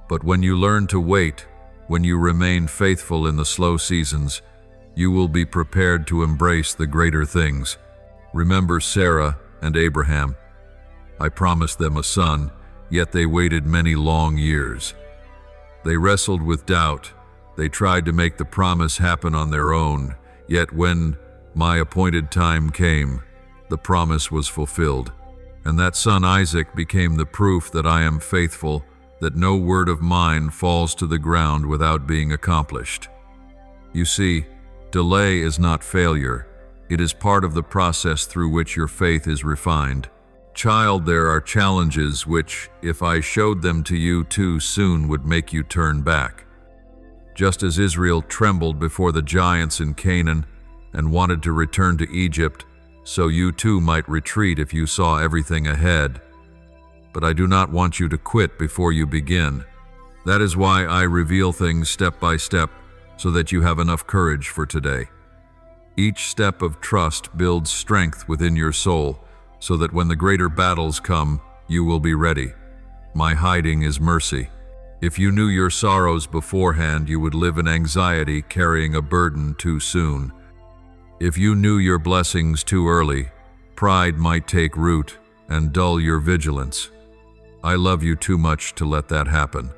But when you learn to wait, when you remain faithful in the slow seasons, you will be prepared to embrace the greater things. Remember Sarah and Abraham. I promised them a son, yet they waited many long years. They wrestled with doubt. They tried to make the promise happen on their own. Yet when my appointed time came, the promise was fulfilled. And that son Isaac became the proof that I am faithful, that no word of mine falls to the ground without being accomplished. You see, delay is not failure. It is part of the process through which your faith is refined. Child, there are challenges which, if I showed them to you too soon, would make you turn back. Just as Israel trembled before the giants in Canaan and wanted to return to Egypt, so you too might retreat if you saw everything ahead. but I do not want you to quit before you begin. That is why I reveal things step by step, so that you have enough courage for today. Each step of trust builds strength within your soul, so that when the greater battles come, you will be ready. My hiding is mercy. If you knew your sorrows beforehand, you would live in anxiety, carrying a burden too soon. If you knew your blessings too early, pride might take root and dull your vigilance. I love you too much to let that happen.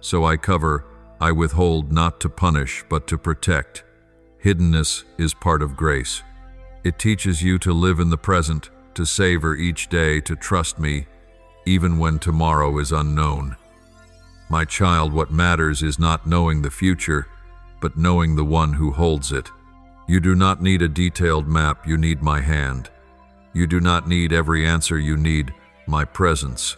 So I withhold not to punish, but to protect. Hiddenness is part of grace. It teaches you to live in the present, to savor each day, to trust me, even when tomorrow is unknown. My child, what matters is not knowing the future, but knowing the one who holds it. You do not need a detailed map, you need my hand. You do not need every answer, you need my presence.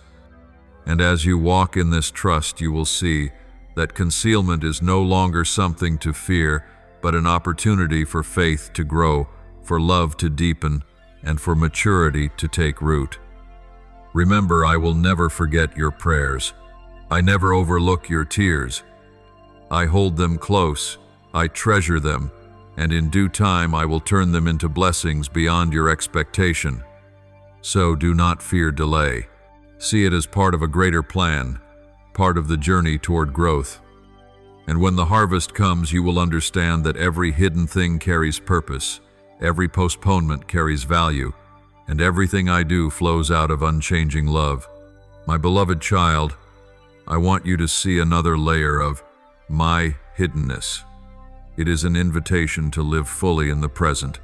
And as you walk in this trust, you will see that concealment is no longer something to fear, but an opportunity for faith to grow, for love to deepen, and for maturity to take root. Remember, I will never forget your prayers. I never overlook your tears. I hold them close, I treasure them, and in due time I will turn them into blessings beyond your expectation. So do not fear delay. See it as part of a greater plan, part of the journey toward growth. And when the harvest comes, you will understand that every hidden thing carries purpose, every postponement carries value, and everything I do flows out of unchanging love. My beloved child, I want you to see another layer of my hiddenness. It is an invitation to live fully in the present.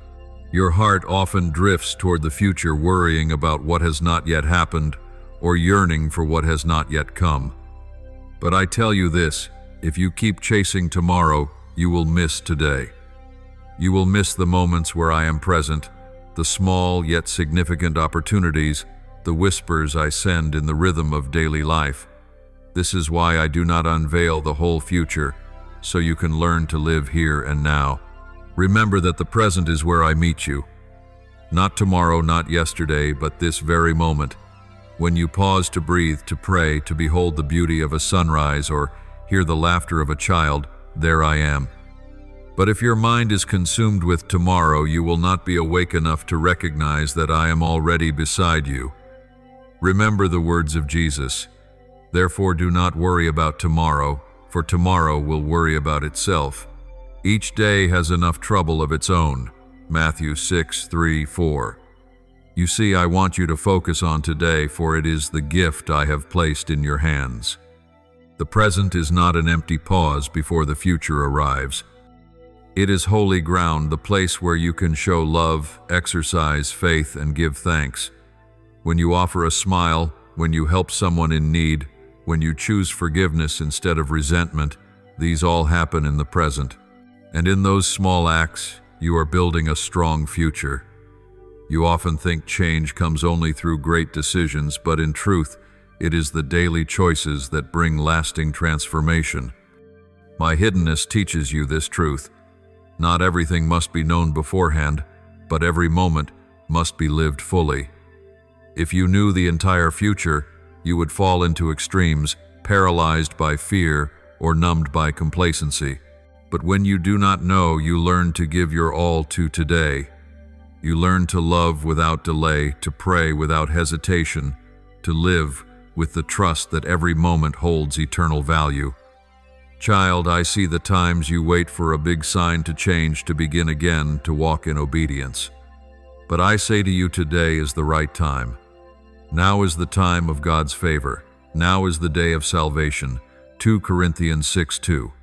Your heart often drifts toward the future, worrying about what has not yet happened or yearning for what has not yet come. But I tell you this, if you keep chasing tomorrow, you will miss today. You will miss the moments where I am present, the small yet significant opportunities, the whispers I send in the rhythm of daily life. This is why I do not unveil the whole future, so you can learn to live here and now. Remember that the present is where I meet you. Not tomorrow, not yesterday, but this very moment. When you pause to breathe, to pray, to behold the beauty of a sunrise, or hear the laughter of a child, there I am. But if your mind is consumed with tomorrow, you will not be awake enough to recognize that I am already beside you. Remember the words of Jesus. Therefore do not worry about tomorrow, for tomorrow will worry about itself. Each day has enough trouble of its own. Matthew 6:3-4. You see, I want you to focus on today, for it is the gift I have placed in your hands. The present is not an empty pause before the future arrives. It is holy ground, the place where you can show love, exercise faith, and give thanks. When you offer a smile, when you help someone in need, when you choose forgiveness instead of resentment, these all happen in the present. And in those small acts, you are building a strong future. You often think change comes only through great decisions, but in truth, it is the daily choices that bring lasting transformation. My hiddenness teaches you this truth. Not everything must be known beforehand, but every moment must be lived fully. If you knew the entire future, you would fall into extremes, paralyzed by fear or numbed by complacency. But when you do not know, you learn to give your all to today. You learn to love without delay, to pray without hesitation, to live with the trust that every moment holds eternal value. Child, I see the times you wait for a big sign to change, to begin again, to walk in obedience. But I say to you, today is the right time. Now is the time of God's favor. Now is the day of salvation. 2 Corinthians 6:2.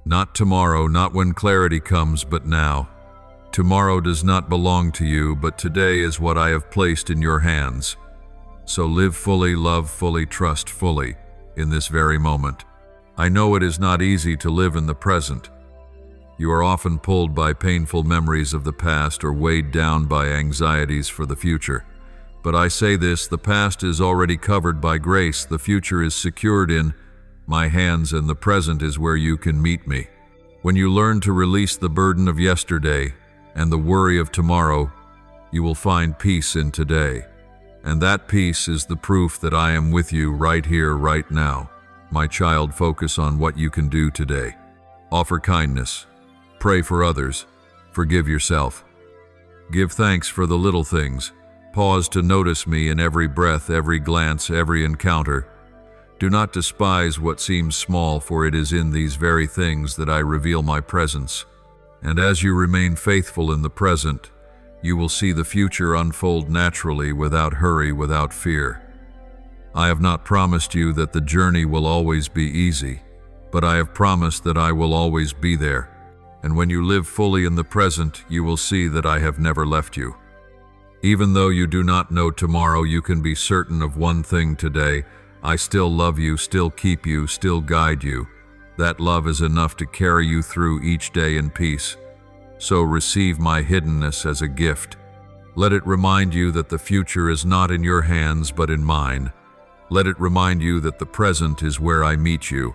Not tomorrow, not when clarity comes, but now. Tomorrow does not belong to you, but today is what I have placed in your hands. So live fully, love fully, trust fully in this very moment. I know it is not easy to live in the present. You are often pulled by painful memories of the past or weighed down by anxieties for the future. But I say this, the past is already covered by grace, the future is secured in my hands, and the present is where you can meet me. When you learn to release the burden of yesterday and the worry of tomorrow, you will find peace in today. And that peace is the proof that I am with you right here, right now. My child, focus on what you can do today. Offer kindness. Pray for others. Forgive yourself. Give thanks for the little things. Pause to notice me in every breath, every glance, every encounter. Do not despise what seems small, for it is in these very things that I reveal my presence. And as you remain faithful in the present, you will see the future unfold naturally, without hurry, without fear. I have not promised you that the journey will always be easy, but I have promised that I will always be there. And when you live fully in the present, you will see that I have never left you. Even though you do not know tomorrow, you can be certain of one thing today: I still love you, still keep you, still guide you. That love is enough to carry you through each day in peace. So receive my hiddenness as a gift. Let it remind you that the future is not in your hands but in mine. Let it remind you that the present is where I meet you.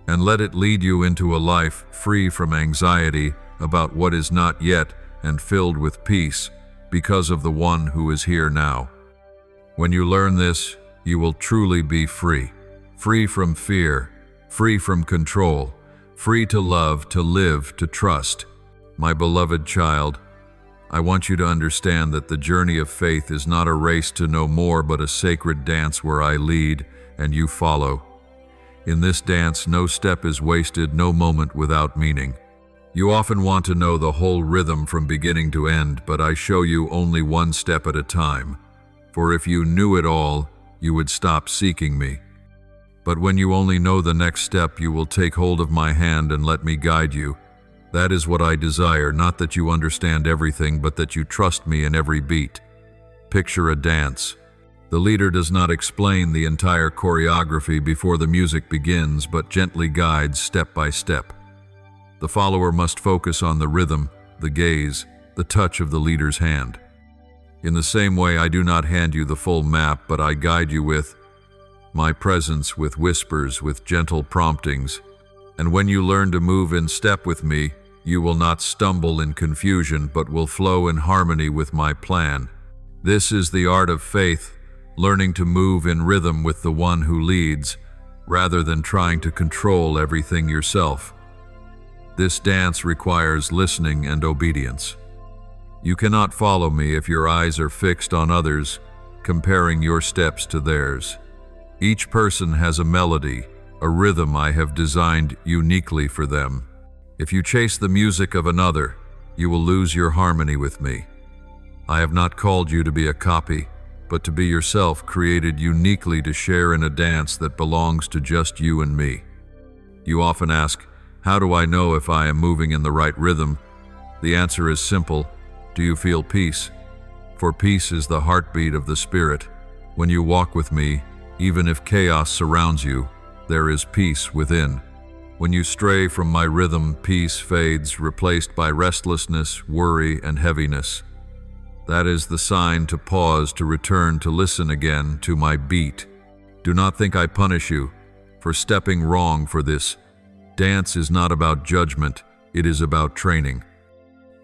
And let it lead you into a life free from anxiety about what is not yet and filled with peace because of the one who is here now. When you learn this, you will truly be free. Free from fear, free from control, free to love, to live, to trust. My beloved child, I want you to understand that the journey of faith is not a race to know more, but a sacred dance where I lead and you follow. In this dance, no step is wasted, no moment without meaning. You often want to know the whole rhythm from beginning to end, but I show you only one step at a time. For if you knew it all, you would stop seeking me. But when you only know the next step, you will take hold of my hand and let me guide you. That is what I desire, not that you understand everything, but that you trust me in every beat. Picture a dance. The leader does not explain the entire choreography before the music begins, but gently guides step by step. The follower must focus on the rhythm, the gaze, the touch of the leader's hand. In the same way, I do not hand you the full map, but I guide you with my presence, with whispers, with gentle promptings. And when you learn to move in step with me, you will not stumble in confusion, but will flow in harmony with my plan. This is the art of faith, learning to move in rhythm with the one who leads, rather than trying to control everything yourself. This dance requires listening and obedience. You cannot follow me if your eyes are fixed on others, comparing your steps to theirs. Each person has a melody, a rhythm I have designed uniquely for them. If you chase the music of another, you will lose your harmony with me. I have not called you to be a copy, but to be yourself, created uniquely to share in a dance that belongs to just you and me. You often ask, how do I know if I am moving in the right rhythm? The answer is simple. Do you feel peace? For peace is the heartbeat of the Spirit. When you walk with me, even if chaos surrounds you, there is peace within. When you stray from my rhythm, peace fades, replaced by restlessness, worry, and heaviness. That is the sign to pause, to return, to listen again to my beat. Do not think I punish you for stepping wrong, for this dance is not about judgment, it is about training.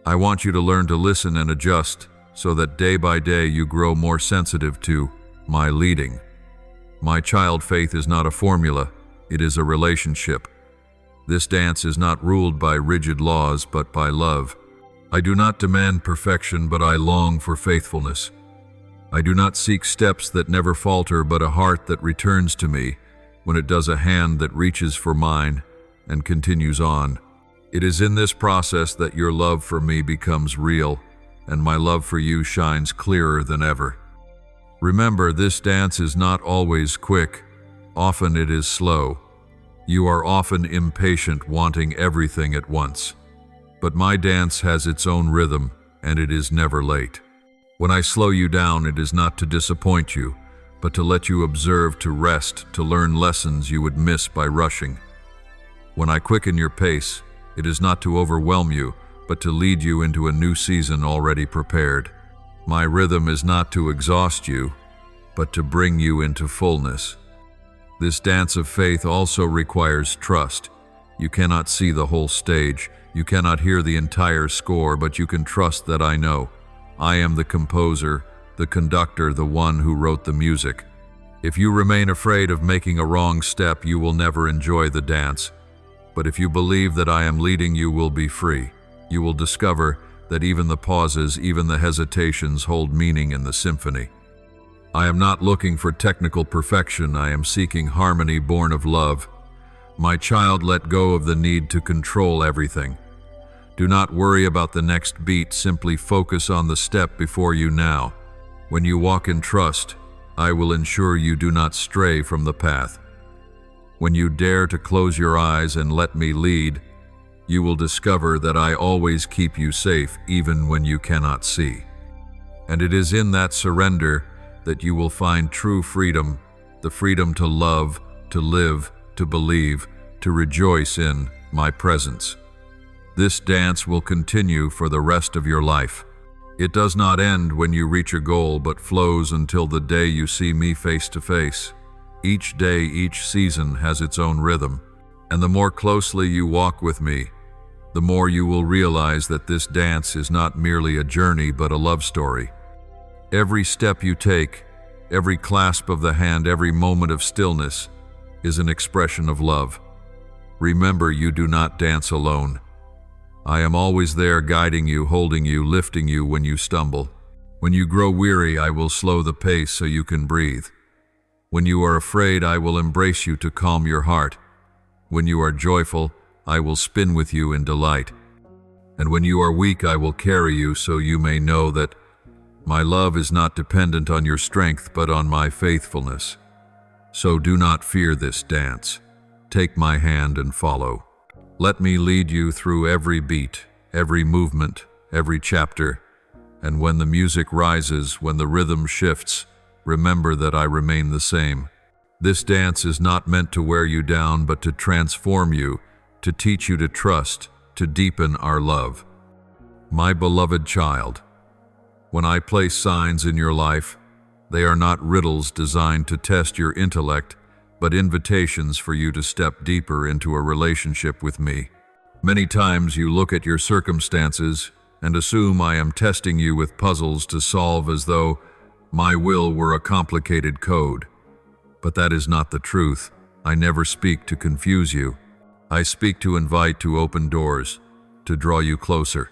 I want you to learn to listen and adjust, so that day by day you grow more sensitive to my leading. My child, faith is not a formula, it is a relationship. This dance is not ruled by rigid laws, but by love. I do not demand perfection, but I long for faithfulness. I do not seek steps that never falter, but a heart that returns to me when it does, a hand that reaches for mine and continues on. It is in this process that your love for me becomes real, and my love for you shines clearer than ever. Remember, this dance is not always quick. Often it is slow. You are often impatient, wanting everything at once. But my dance has its own rhythm, and it is never late. When I slow you down, it is not to disappoint you, but to let you observe, to rest, to learn lessons you would miss by rushing. When I quicken your pace, it is not to overwhelm you, but to lead you into a new season already prepared. My rhythm is not to exhaust you, but to bring you into fullness. This dance of faith also requires trust. You cannot see the whole stage. You cannot hear the entire score, but you can trust that I know. I am the composer, the conductor, the one who wrote the music. If you remain afraid of making a wrong step, you will never enjoy the dance. But if you believe that I am leading, you will be free. You will discover that even the pauses, even the hesitations hold meaning in the symphony. I am not looking for technical perfection. I am seeking harmony born of love. My child, let go of the need to control everything. Do not worry about the next beat. Simply focus on the step before you now. When you walk in trust, I will ensure you do not stray from the path. When you dare to close your eyes and let me lead, you will discover that I always keep you safe even when you cannot see. And it is in that surrender that you will find true freedom, the freedom to love, to live, to believe, to rejoice in my presence. This dance will continue for the rest of your life. It does not end when you reach a goal, but flows until the day you see me face to face. Each day, each season has its own rhythm. And the more closely you walk with me, the more you will realize that this dance is not merely a journey, but a love story. Every step you take, every clasp of the hand, every moment of stillness is an expression of love. Remember, you do not dance alone. I am always there, guiding you, holding you, lifting you when you stumble. When you grow weary, I will slow the pace so you can breathe. When you are afraid, I will embrace you to calm your heart. When you are joyful, I will spin with you in delight. And when you are weak, I will carry you so you may know that my love is not dependent on your strength, but on my faithfulness. So do not fear this dance. Take my hand and follow. Let me lead you through every beat, every movement, every chapter. And when the music rises, when the rhythm shifts, remember that I remain the same. This dance is not meant to wear you down, but to transform you, to teach you to trust, to deepen our love. My beloved child, when I place signs in your life, they are not riddles designed to test your intellect, but invitations for you to step deeper into a relationship with me. Many times you look at your circumstances and assume I am testing you with puzzles to solve, as though my will were a complicated code. But that is not the truth. I never speak to confuse you. I speak to invite, to open doors, to draw you closer.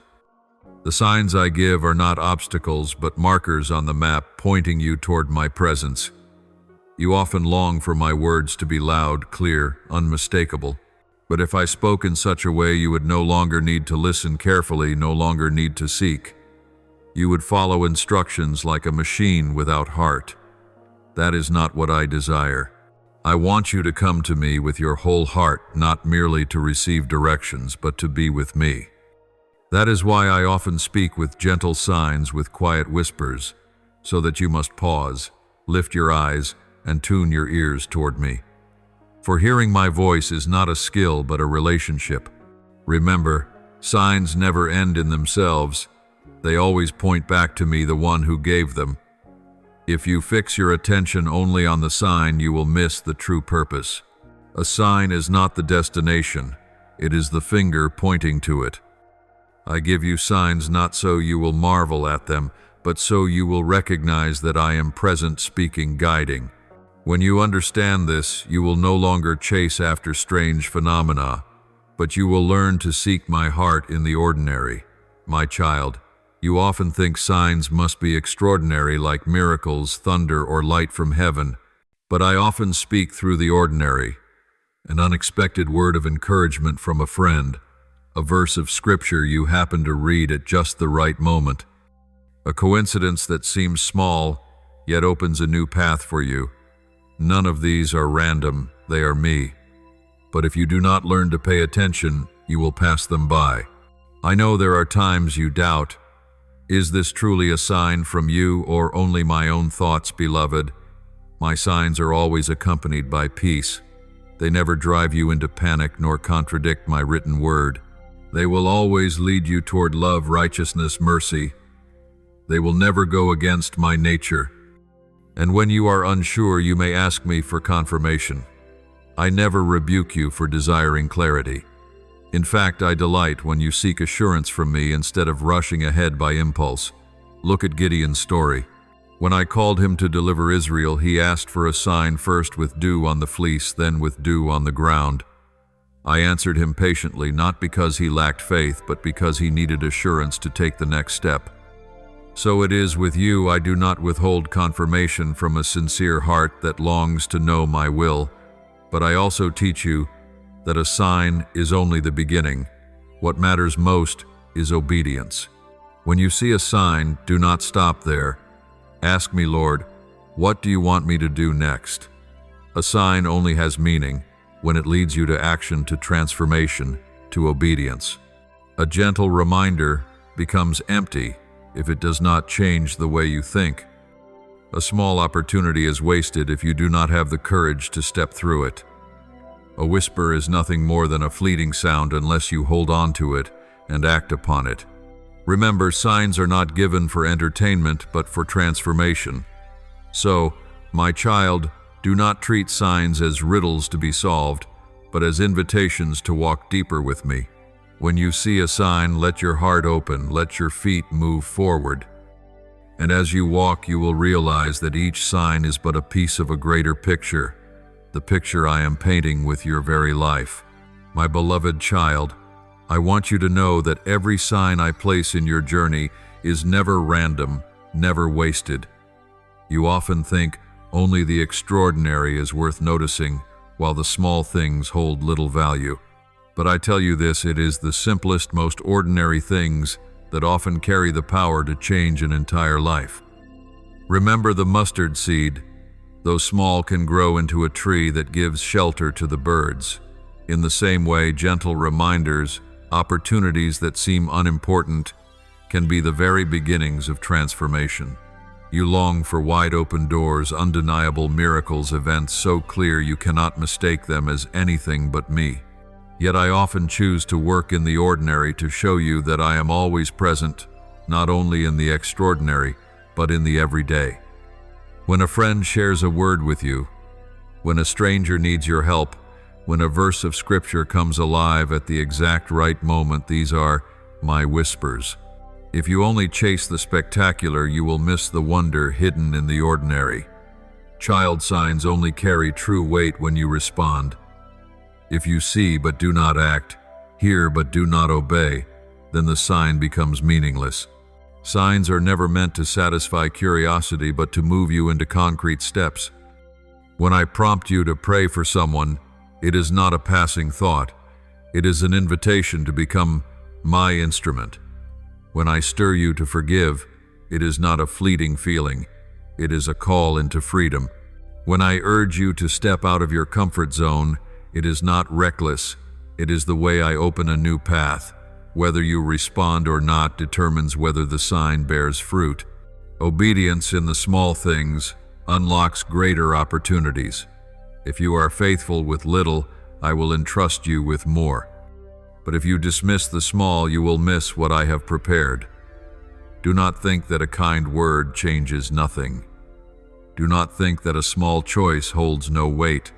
The signs I give are not obstacles, but markers on the map pointing you toward my presence. You often long for my words to be loud, clear, unmistakable. But if I spoke in such a way, you would no longer need to listen carefully, no longer need to seek. You would follow instructions like a machine without heart. That is not what I desire. I want you to come to me with your whole heart, not merely to receive directions, but to be with me. That is why I often speak with gentle signs, with quiet whispers, so that you must pause, lift your eyes, and tune your ears toward me. For hearing my voice is not a skill, but a relationship. Remember, signs never end in themselves. They always point back to me, the one who gave them. If you fix your attention only on the sign, you will miss the true purpose. A sign is not the destination. It is the finger pointing to it. I give you signs not so you will marvel at them, but so you will recognize that I am present, speaking, guiding. When you understand this, you will no longer chase after strange phenomena, but you will learn to seek my heart in the ordinary. My child, you often think signs must be extraordinary, like miracles, thunder, or light from heaven, but I often speak through the ordinary. An unexpected word of encouragement from a friend, a verse of scripture you happen to read at just the right moment, a coincidence that seems small, yet opens a new path for you. None of these are random, they are me. But if you do not learn to pay attention, you will pass them by. I know there are times you doubt, is this truly a sign from you or only my own thoughts, beloved? My signs are always accompanied by peace. They never drive you into panic nor contradict my written word. They will always lead you toward love, righteousness, mercy. They will never go against my nature. And when you are unsure, you may ask me for confirmation. I never rebuke you for desiring clarity. In fact, I delight when you seek assurance from me instead of rushing ahead by impulse. Look at Gideon's story. When I called him to deliver Israel, he asked for a sign, first with dew on the fleece, then with dew on the ground. I answered him patiently, not because he lacked faith, but because he needed assurance to take the next step. So it is with you. I do not withhold confirmation from a sincere heart that longs to know my will, but I also teach you that a sign is only the beginning. What matters most is obedience. When you see a sign, do not stop there. Ask me, Lord, what do you want me to do next? A sign only has meaning when it leads you to action, to transformation, to obedience. A gentle reminder becomes empty if it does not change the way you think. A small opportunity is wasted if you do not have the courage to step through it. A whisper is nothing more than a fleeting sound unless you hold on to it and act upon it. Remember, signs are not given for entertainment, but for transformation. So, my child, do not treat signs as riddles to be solved, but as invitations to walk deeper with me. When you see a sign, let your heart open, let your feet move forward. And as you walk, you will realize that each sign is but a piece of a greater picture, the picture I am painting with your very life. My beloved child, I want you to know that every sign I place in your journey is never random, never wasted. You often think only the extraordinary is worth noticing, while the small things hold little value. But I tell you this, it is the simplest, most ordinary things that often carry the power to change an entire life. Remember the mustard seed. Though small, can grow into a tree that gives shelter to the birds. In the same way, gentle reminders, opportunities that seem unimportant, can be the very beginnings of transformation. You long for wide-open doors, undeniable miracles, events so clear you cannot mistake them as anything but me. Yet I often choose to work in the ordinary to show you that I am always present, not only in the extraordinary, but in the everyday. When a friend shares a word with you, when a stranger needs your help, when a verse of Scripture comes alive at the exact right moment, these are my whispers. If you only chase the spectacular, you will miss the wonder hidden in the ordinary. Child signs only carry true weight when you respond. If you see but do not act, hear but do not obey, then the sign becomes meaningless. Signs are never meant to satisfy curiosity, but to move you into concrete steps. When I prompt you to pray for someone, it is not a passing thought. It is an invitation to become my instrument. When I stir you to forgive, it is not a fleeting feeling. It is a call into freedom. When I urge you to step out of your comfort zone, it is not reckless. It is the way I open a new path. Whether you respond or not determines whether the sign bears fruit. Obedience in the small things unlocks greater opportunities. If you are faithful with little, I will entrust you with more. But if you dismiss the small, you will miss what I have prepared. Do not think that a kind word changes nothing. Do not think that a small choice holds no weight.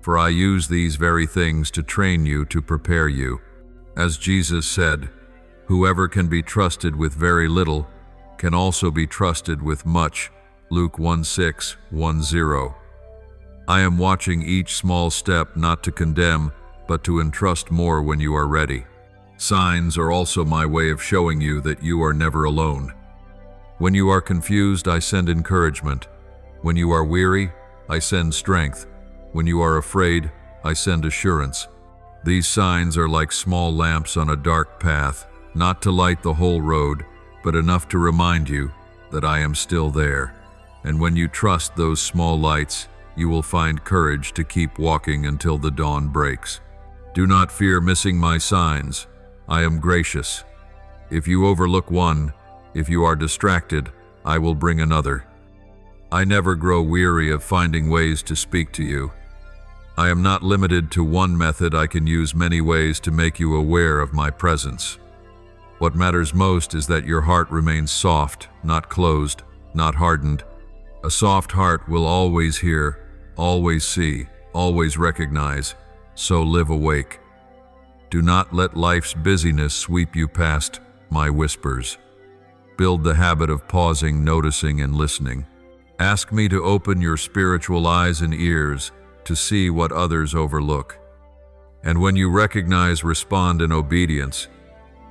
For I use these very things to train you, to prepare you. As Jesus said, whoever can be trusted with very little can also be trusted with much. Luke 1:6-10. I am watching each small step, not to condemn, but to entrust more when you are ready. Signs are also my way of showing you that you are never alone. When you are confused, I send encouragement. When you are weary, I send strength. When you are afraid, I send assurance. These signs are like small lamps on a dark path, not to light the whole road, but enough to remind you that I am still there. And when you trust those small lights, you will find courage to keep walking until the dawn breaks. Do not fear missing my signs. I am gracious. If you overlook one, if you are distracted, I will bring another. I never grow weary of finding ways to speak to you. I am not limited to one method. I can use many ways to make you aware of my presence. What matters most is that your heart remains soft, not closed, not hardened. A soft heart will always hear, always see, always recognize, so live awake. Do not let life's busyness sweep you past my whispers. Build the habit of pausing, noticing, and listening. Ask me to open your spiritual eyes and ears to see what others overlook. And when you recognize, respond in obedience,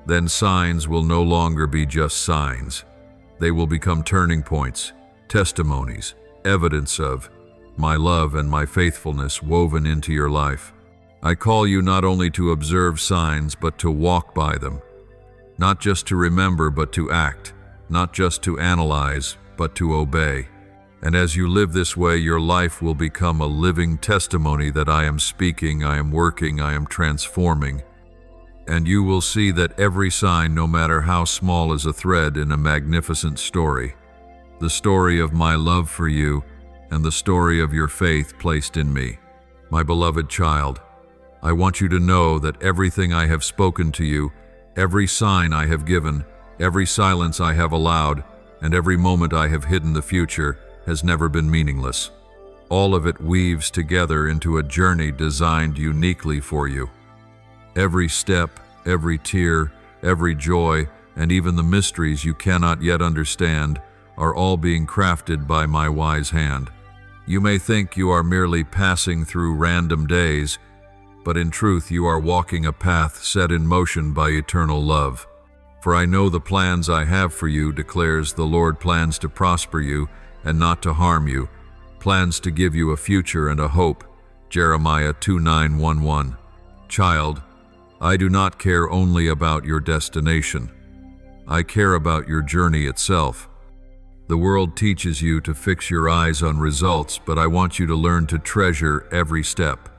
then signs will no longer be just signs. They will become turning points, testimonies, evidence of my love and my faithfulness woven into your life. I call you not only to observe signs, but to walk by them. Not just to remember, but to act. Not just to analyze, but to obey. And as you live this way, your life will become a living testimony that I am speaking, I am working, I am transforming. And you will see that every sign, no matter how small, is a thread in a magnificent story. The story of my love for you and the story of your faith placed in me. My beloved child, I want you to know that everything I have spoken to you, every sign I have given, every silence I have allowed, and every moment I have hidden the future has never been meaningless. All of it weaves together into a journey designed uniquely for you. Every step, every tear, every joy, and even the mysteries you cannot yet understand are all being crafted by my wise hand. You may think you are merely passing through random days, but in truth you are walking a path set in motion by eternal love. For I know the plans I have for you, declares the Lord, plans to prosper you and not to harm you, plans to give you a future and a hope. Jeremiah 29:11. Child, I do not care only about your destination. I care about your journey itself. The world teaches you to fix your eyes on results, but I want you to learn to treasure every step.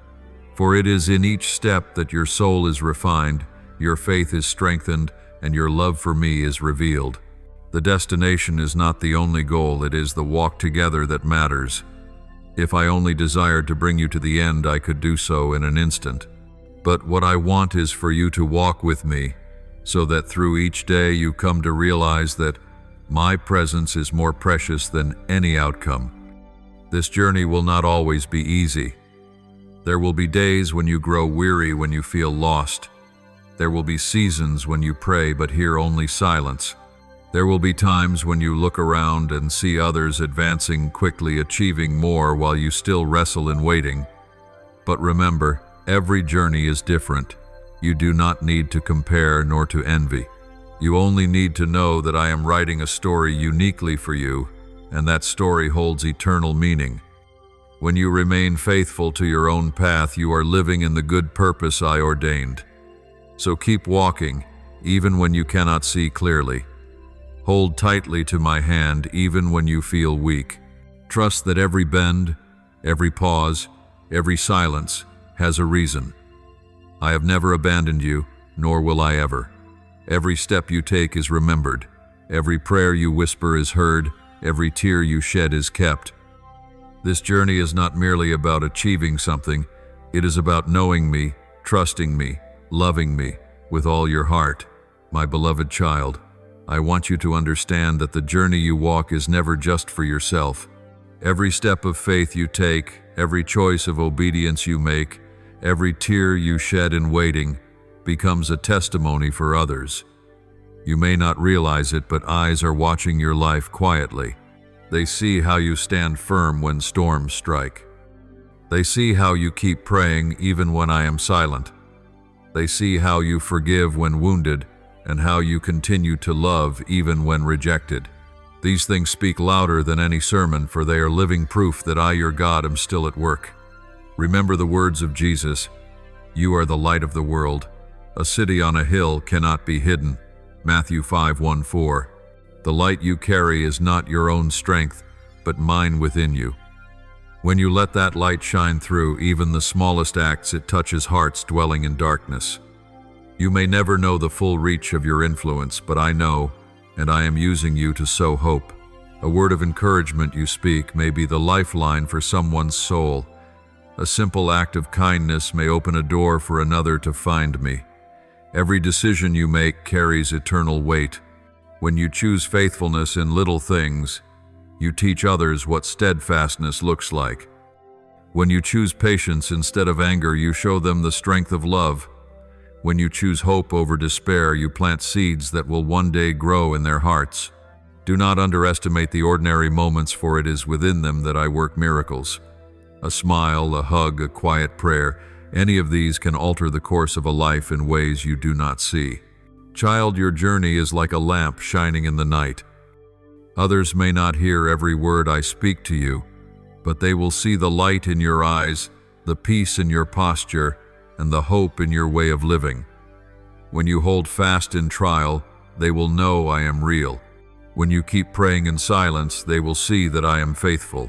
For it is in each step that your soul is refined, your faith is strengthened, and your love for me is revealed. The destination is not the only goal, it is the walk together that matters. If I only desired to bring you to the end, I could do so in an instant. But what I want is for you to walk with me, so that through each day you come to realize that my presence is more precious than any outcome. This journey will not always be easy. There will be days when you grow weary, when you feel lost. There will be seasons when you pray but hear only silence. There will be times when you look around and see others advancing quickly, achieving more while you still wrestle in waiting. But remember, every journey is different. You do not need to compare nor to envy. You only need to know that I am writing a story uniquely for you, and that story holds eternal meaning. When you remain faithful to your own path, you are living in the good purpose I ordained. So keep walking, even when you cannot see clearly. Hold tightly to my hand, even when you feel weak. Trust that every bend, every pause, every silence has a reason. I have never abandoned you, nor will I ever. Every step you take is remembered. Every prayer you whisper is heard. Every tear you shed is kept. This journey is not merely about achieving something. It is about knowing me, trusting me, loving me with all your heart. My beloved child, I want you to understand that the journey you walk is never just for yourself. Every step of faith you take, every choice of obedience you make, every tear you shed in waiting becomes a testimony for others. You may not realize it, but eyes are watching your life quietly. They see how you stand firm when storms strike. They see how you keep praying even when I am silent. They see how you forgive when wounded and how you continue to love even when rejected. These things speak louder than any sermon, for they are living proof that I, your God, am still at work. Remember the words of Jesus, "You are the light of the world. A city on a hill cannot be hidden." Matthew 5:1-4. The light you carry is not your own strength, but mine within you. When you let that light shine through even the smallest acts, it touches hearts dwelling in darkness. You may never know the full reach of your influence, but I know, and I am using you to sow hope. A word of encouragement you speak may be the lifeline for someone's soul. A simple act of kindness may open a door for another to find me. Every decision you make carries eternal weight. When you choose faithfulness in little things, you teach others what steadfastness looks like. When you choose patience instead of anger, you show them the strength of love. When you choose hope over despair, you plant seeds that will one day grow in their hearts. Do not underestimate the ordinary moments, for it is within them that I work miracles. A smile, a hug, a quiet prayer, any of these can alter the course of a life in ways you do not see. Child, your journey is like a lamp shining in the night. Others may not hear every word I speak to you, but they will see the light in your eyes, the peace in your posture, and the hope in your way of living. When you hold fast in trial, they will know I am real. When you keep praying in silence, they will see that I am faithful.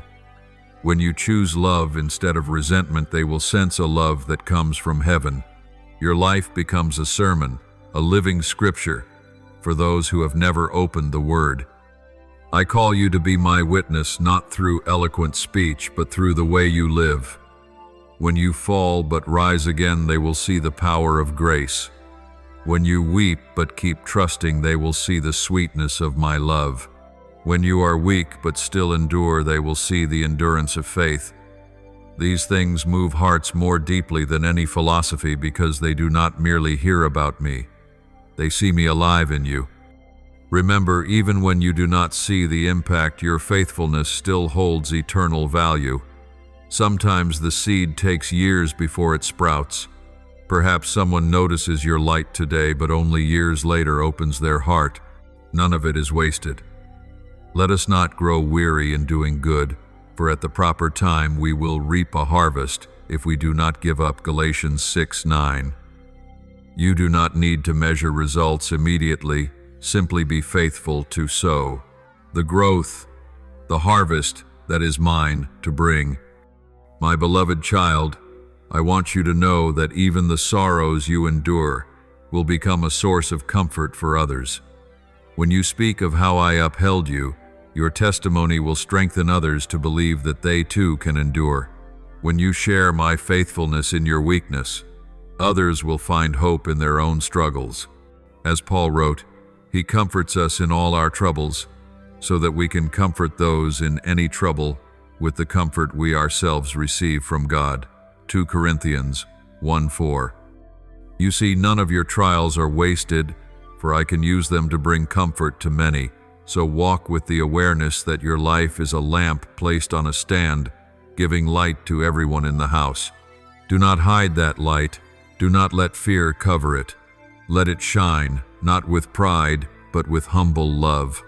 When you choose love instead of resentment, they will sense a love that comes from heaven. Your life becomes a sermon, a living scripture, for those who have never opened the Word. I call you to be my witness, not through eloquent speech, but through the way you live. When you fall but rise again, they will see the power of grace. When you weep but keep trusting, they will see the sweetness of my love. When you are weak but still endure, they will see the endurance of faith. These things move hearts more deeply than any philosophy, because they do not merely hear about me. They see me alive in you. Remember, even when you do not see the impact, your faithfulness still holds eternal value. Sometimes the seed takes years before it sprouts. Perhaps someone notices your light today, but only years later opens their heart. None of it is wasted. Let us not grow weary in doing good, for at the proper time we will reap a harvest if we do not give up. Galatians 6:9. You do not need to measure results immediately. Simply be faithful to sow the growth, the harvest that is mine to bring. My beloved child, I want you to know that even the sorrows you endure will become a source of comfort for others. When you speak of how I upheld you, your testimony will strengthen others to believe that they too can endure. When you share my faithfulness in your weakness, others will find hope in their own struggles. As Paul wrote, He comforts us in all our troubles, so that we can comfort those in any trouble with the comfort we ourselves receive from God. 2 Corinthians 1:4. You see, none of your trials are wasted, for I can use them to bring comfort to many. So walk with the awareness that your life is a lamp placed on a stand, giving light to everyone in the house. Do not hide that light. Do not let fear cover it. Let it shine, not with pride, but with humble love.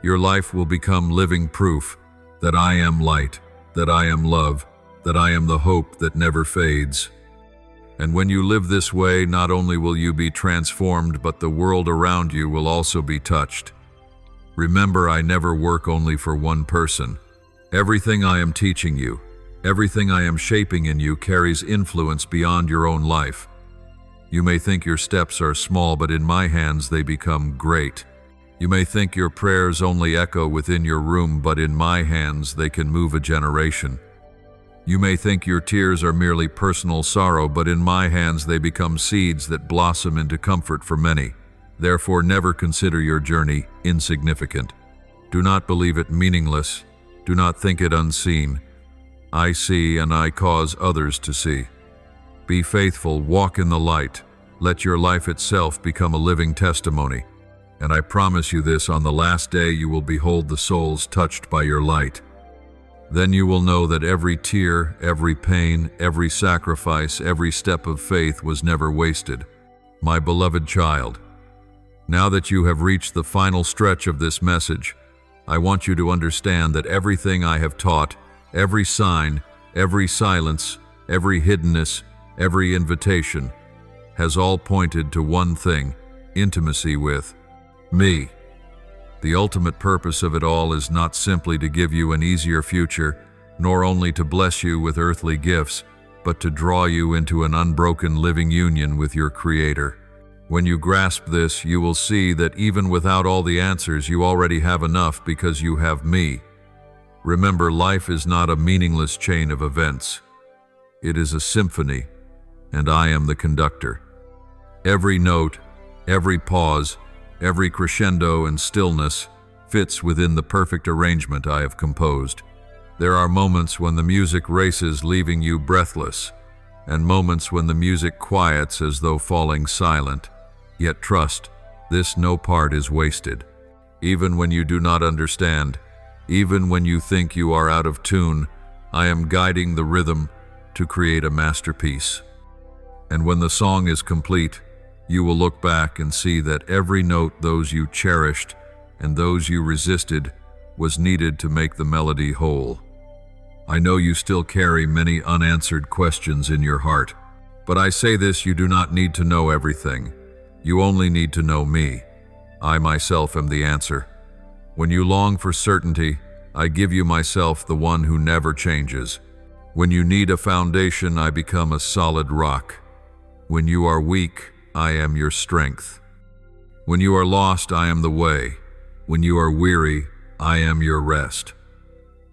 Your life will become living proof that I am light, that I am love, that I am the hope that never fades. And when you live this way, not only will you be transformed, but the world around you will also be touched. Remember, I never work only for one person. Everything I am teaching you, everything I am shaping in you carries influence beyond your own life. You may think your steps are small, but in my hands they become great. You may think your prayers only echo within your room, but in my hands they can move a generation. You may think your tears are merely personal sorrow, but in my hands they become seeds that blossom into comfort for many. Therefore, never consider your journey insignificant. Do not believe it meaningless. Do not think it unseen. I see, and I cause others to see. Be faithful, walk in the light. Let your life itself become a living testimony. And I promise you this, on the last day you will behold the souls touched by your light. Then you will know that every tear, every pain, every sacrifice, every step of faith was never wasted. My beloved child, now that you have reached the final stretch of this message, I want you to understand that everything I have taught, every sign, every silence, every hiddenness, every invitation, has all pointed to one thing: intimacy with me. The ultimate purpose of it all is not simply to give you an easier future, nor only to bless you with earthly gifts, but to draw you into an unbroken living union with your Creator. When you grasp this, you will see that even without all the answers, you already have enough because you have me. Remember, life is not a meaningless chain of events. It is a symphony, and I am the conductor. Every note, every pause, every crescendo and stillness fits within the perfect arrangement I have composed. There are moments when the music races, leaving you breathless, and moments when the music quiets as though falling silent. Yet trust, this no part is wasted. Even when you do not understand, even when you think you are out of tune, I am guiding the rhythm to create a masterpiece. And when the song is complete, you will look back and see that every note, those you cherished and those you resisted, was needed to make the melody whole. I know you still carry many unanswered questions in your heart, but I say this: you do not need to know everything. You only need to know me. I myself am the answer. When you long for certainty, I give you myself, the one who never changes. When you need a foundation, I become a solid rock. When you are weak, I am your strength. When you are lost, I am the way. When you are weary, I am your rest.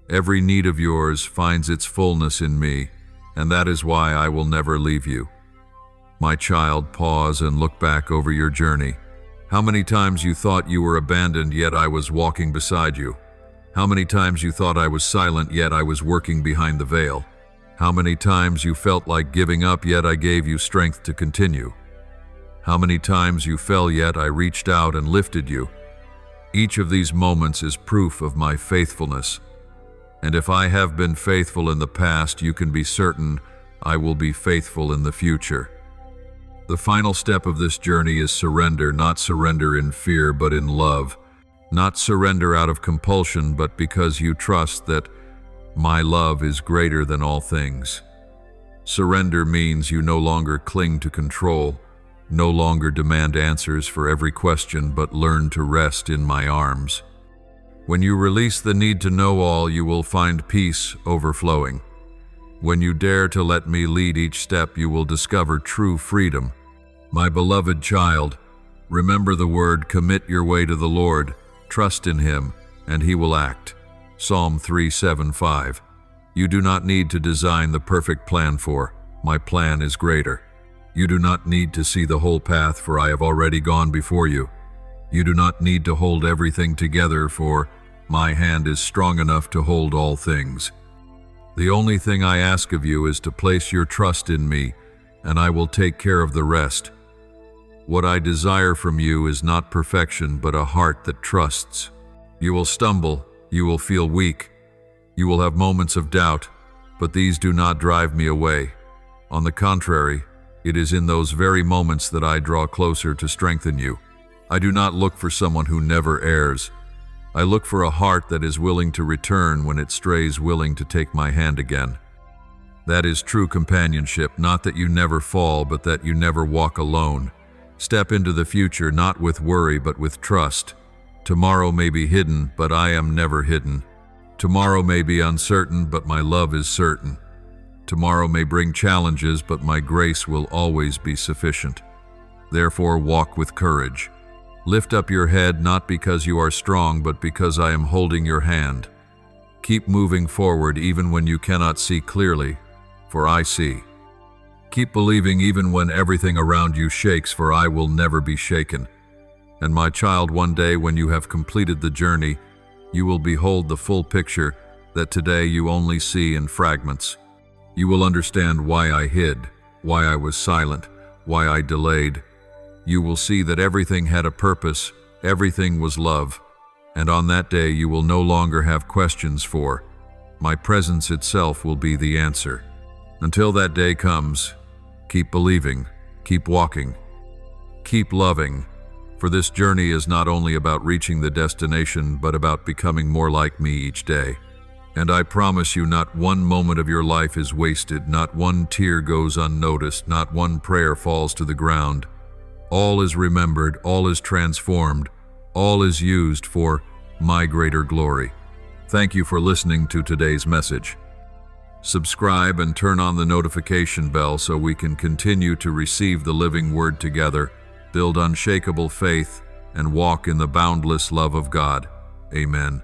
Every need of yours finds its fullness in me, and that is why I will never leave you. My child, pause and look back over your journey. How many times you thought you were abandoned, yet I was walking beside you? How many times you thought I was silent, yet I was working behind the veil? How many times you felt like giving up, yet I gave you strength to continue? How many times you fell, yet I reached out and lifted you? Each of these moments is proof of my faithfulness. And if I have been faithful in the past, you can be certain I will be faithful in the future. The final step of this journey is surrender, not surrender in fear, but in love. Not surrender out of compulsion, but because you trust that my love is greater than all things. Surrender means you no longer cling to control, no longer demand answers for every question, but learn to rest in my arms. When you release the need to know all, you will find peace overflowing. When you dare to let me lead each step, you will discover true freedom. My beloved child, remember the word: commit your way to the Lord, trust in Him, and He will act. Psalm 3:7-5. You do not need to design the perfect plan, for my plan is greater. You do not need to see the whole path, for I have already gone before you. You do not need to hold everything together, for my hand is strong enough to hold all things. The only thing I ask of you is to place your trust in me, and I will take care of the rest. What I desire from you is not perfection, but a heart that trusts. You will stumble, you will feel weak, you will have moments of doubt, but these do not drive me away. On the contrary, it is in those very moments that I draw closer to strengthen you. I do not look for someone who never errs. I look for a heart that is willing to return when it strays, willing to take my hand again. That is true companionship, not that you never fall, but that you never walk alone. Step into the future not with worry, but with trust. Tomorrow may be hidden, but I am never hidden. Tomorrow may be uncertain, but my love is certain. Tomorrow may bring challenges, but my grace will always be sufficient. Therefore, walk with courage. Lift up your head, not because you are strong, but because I am holding your hand. Keep moving forward even when you cannot see clearly, for I see. Keep believing even when everything around you shakes, for I will never be shaken. And my child, one day when you have completed the journey, you will behold the full picture that today you only see in fragments. You will understand why I hid, why I was silent, why I delayed. You will see that everything had a purpose, everything was love. And on that day you will no longer have questions, for my presence itself will be the answer. Until that day comes, keep believing, keep walking, keep loving, for this journey is not only about reaching the destination, but about becoming more like me each day. And I promise you, not one moment of your life is wasted, not one tear goes unnoticed, not one prayer falls to the ground. All is remembered, all is transformed, all is used for my greater glory. Thank you for listening to today's message. Subscribe and turn on the notification bell so we can continue to receive the living word together, build unshakable faith, and walk in the boundless love of God. Amen.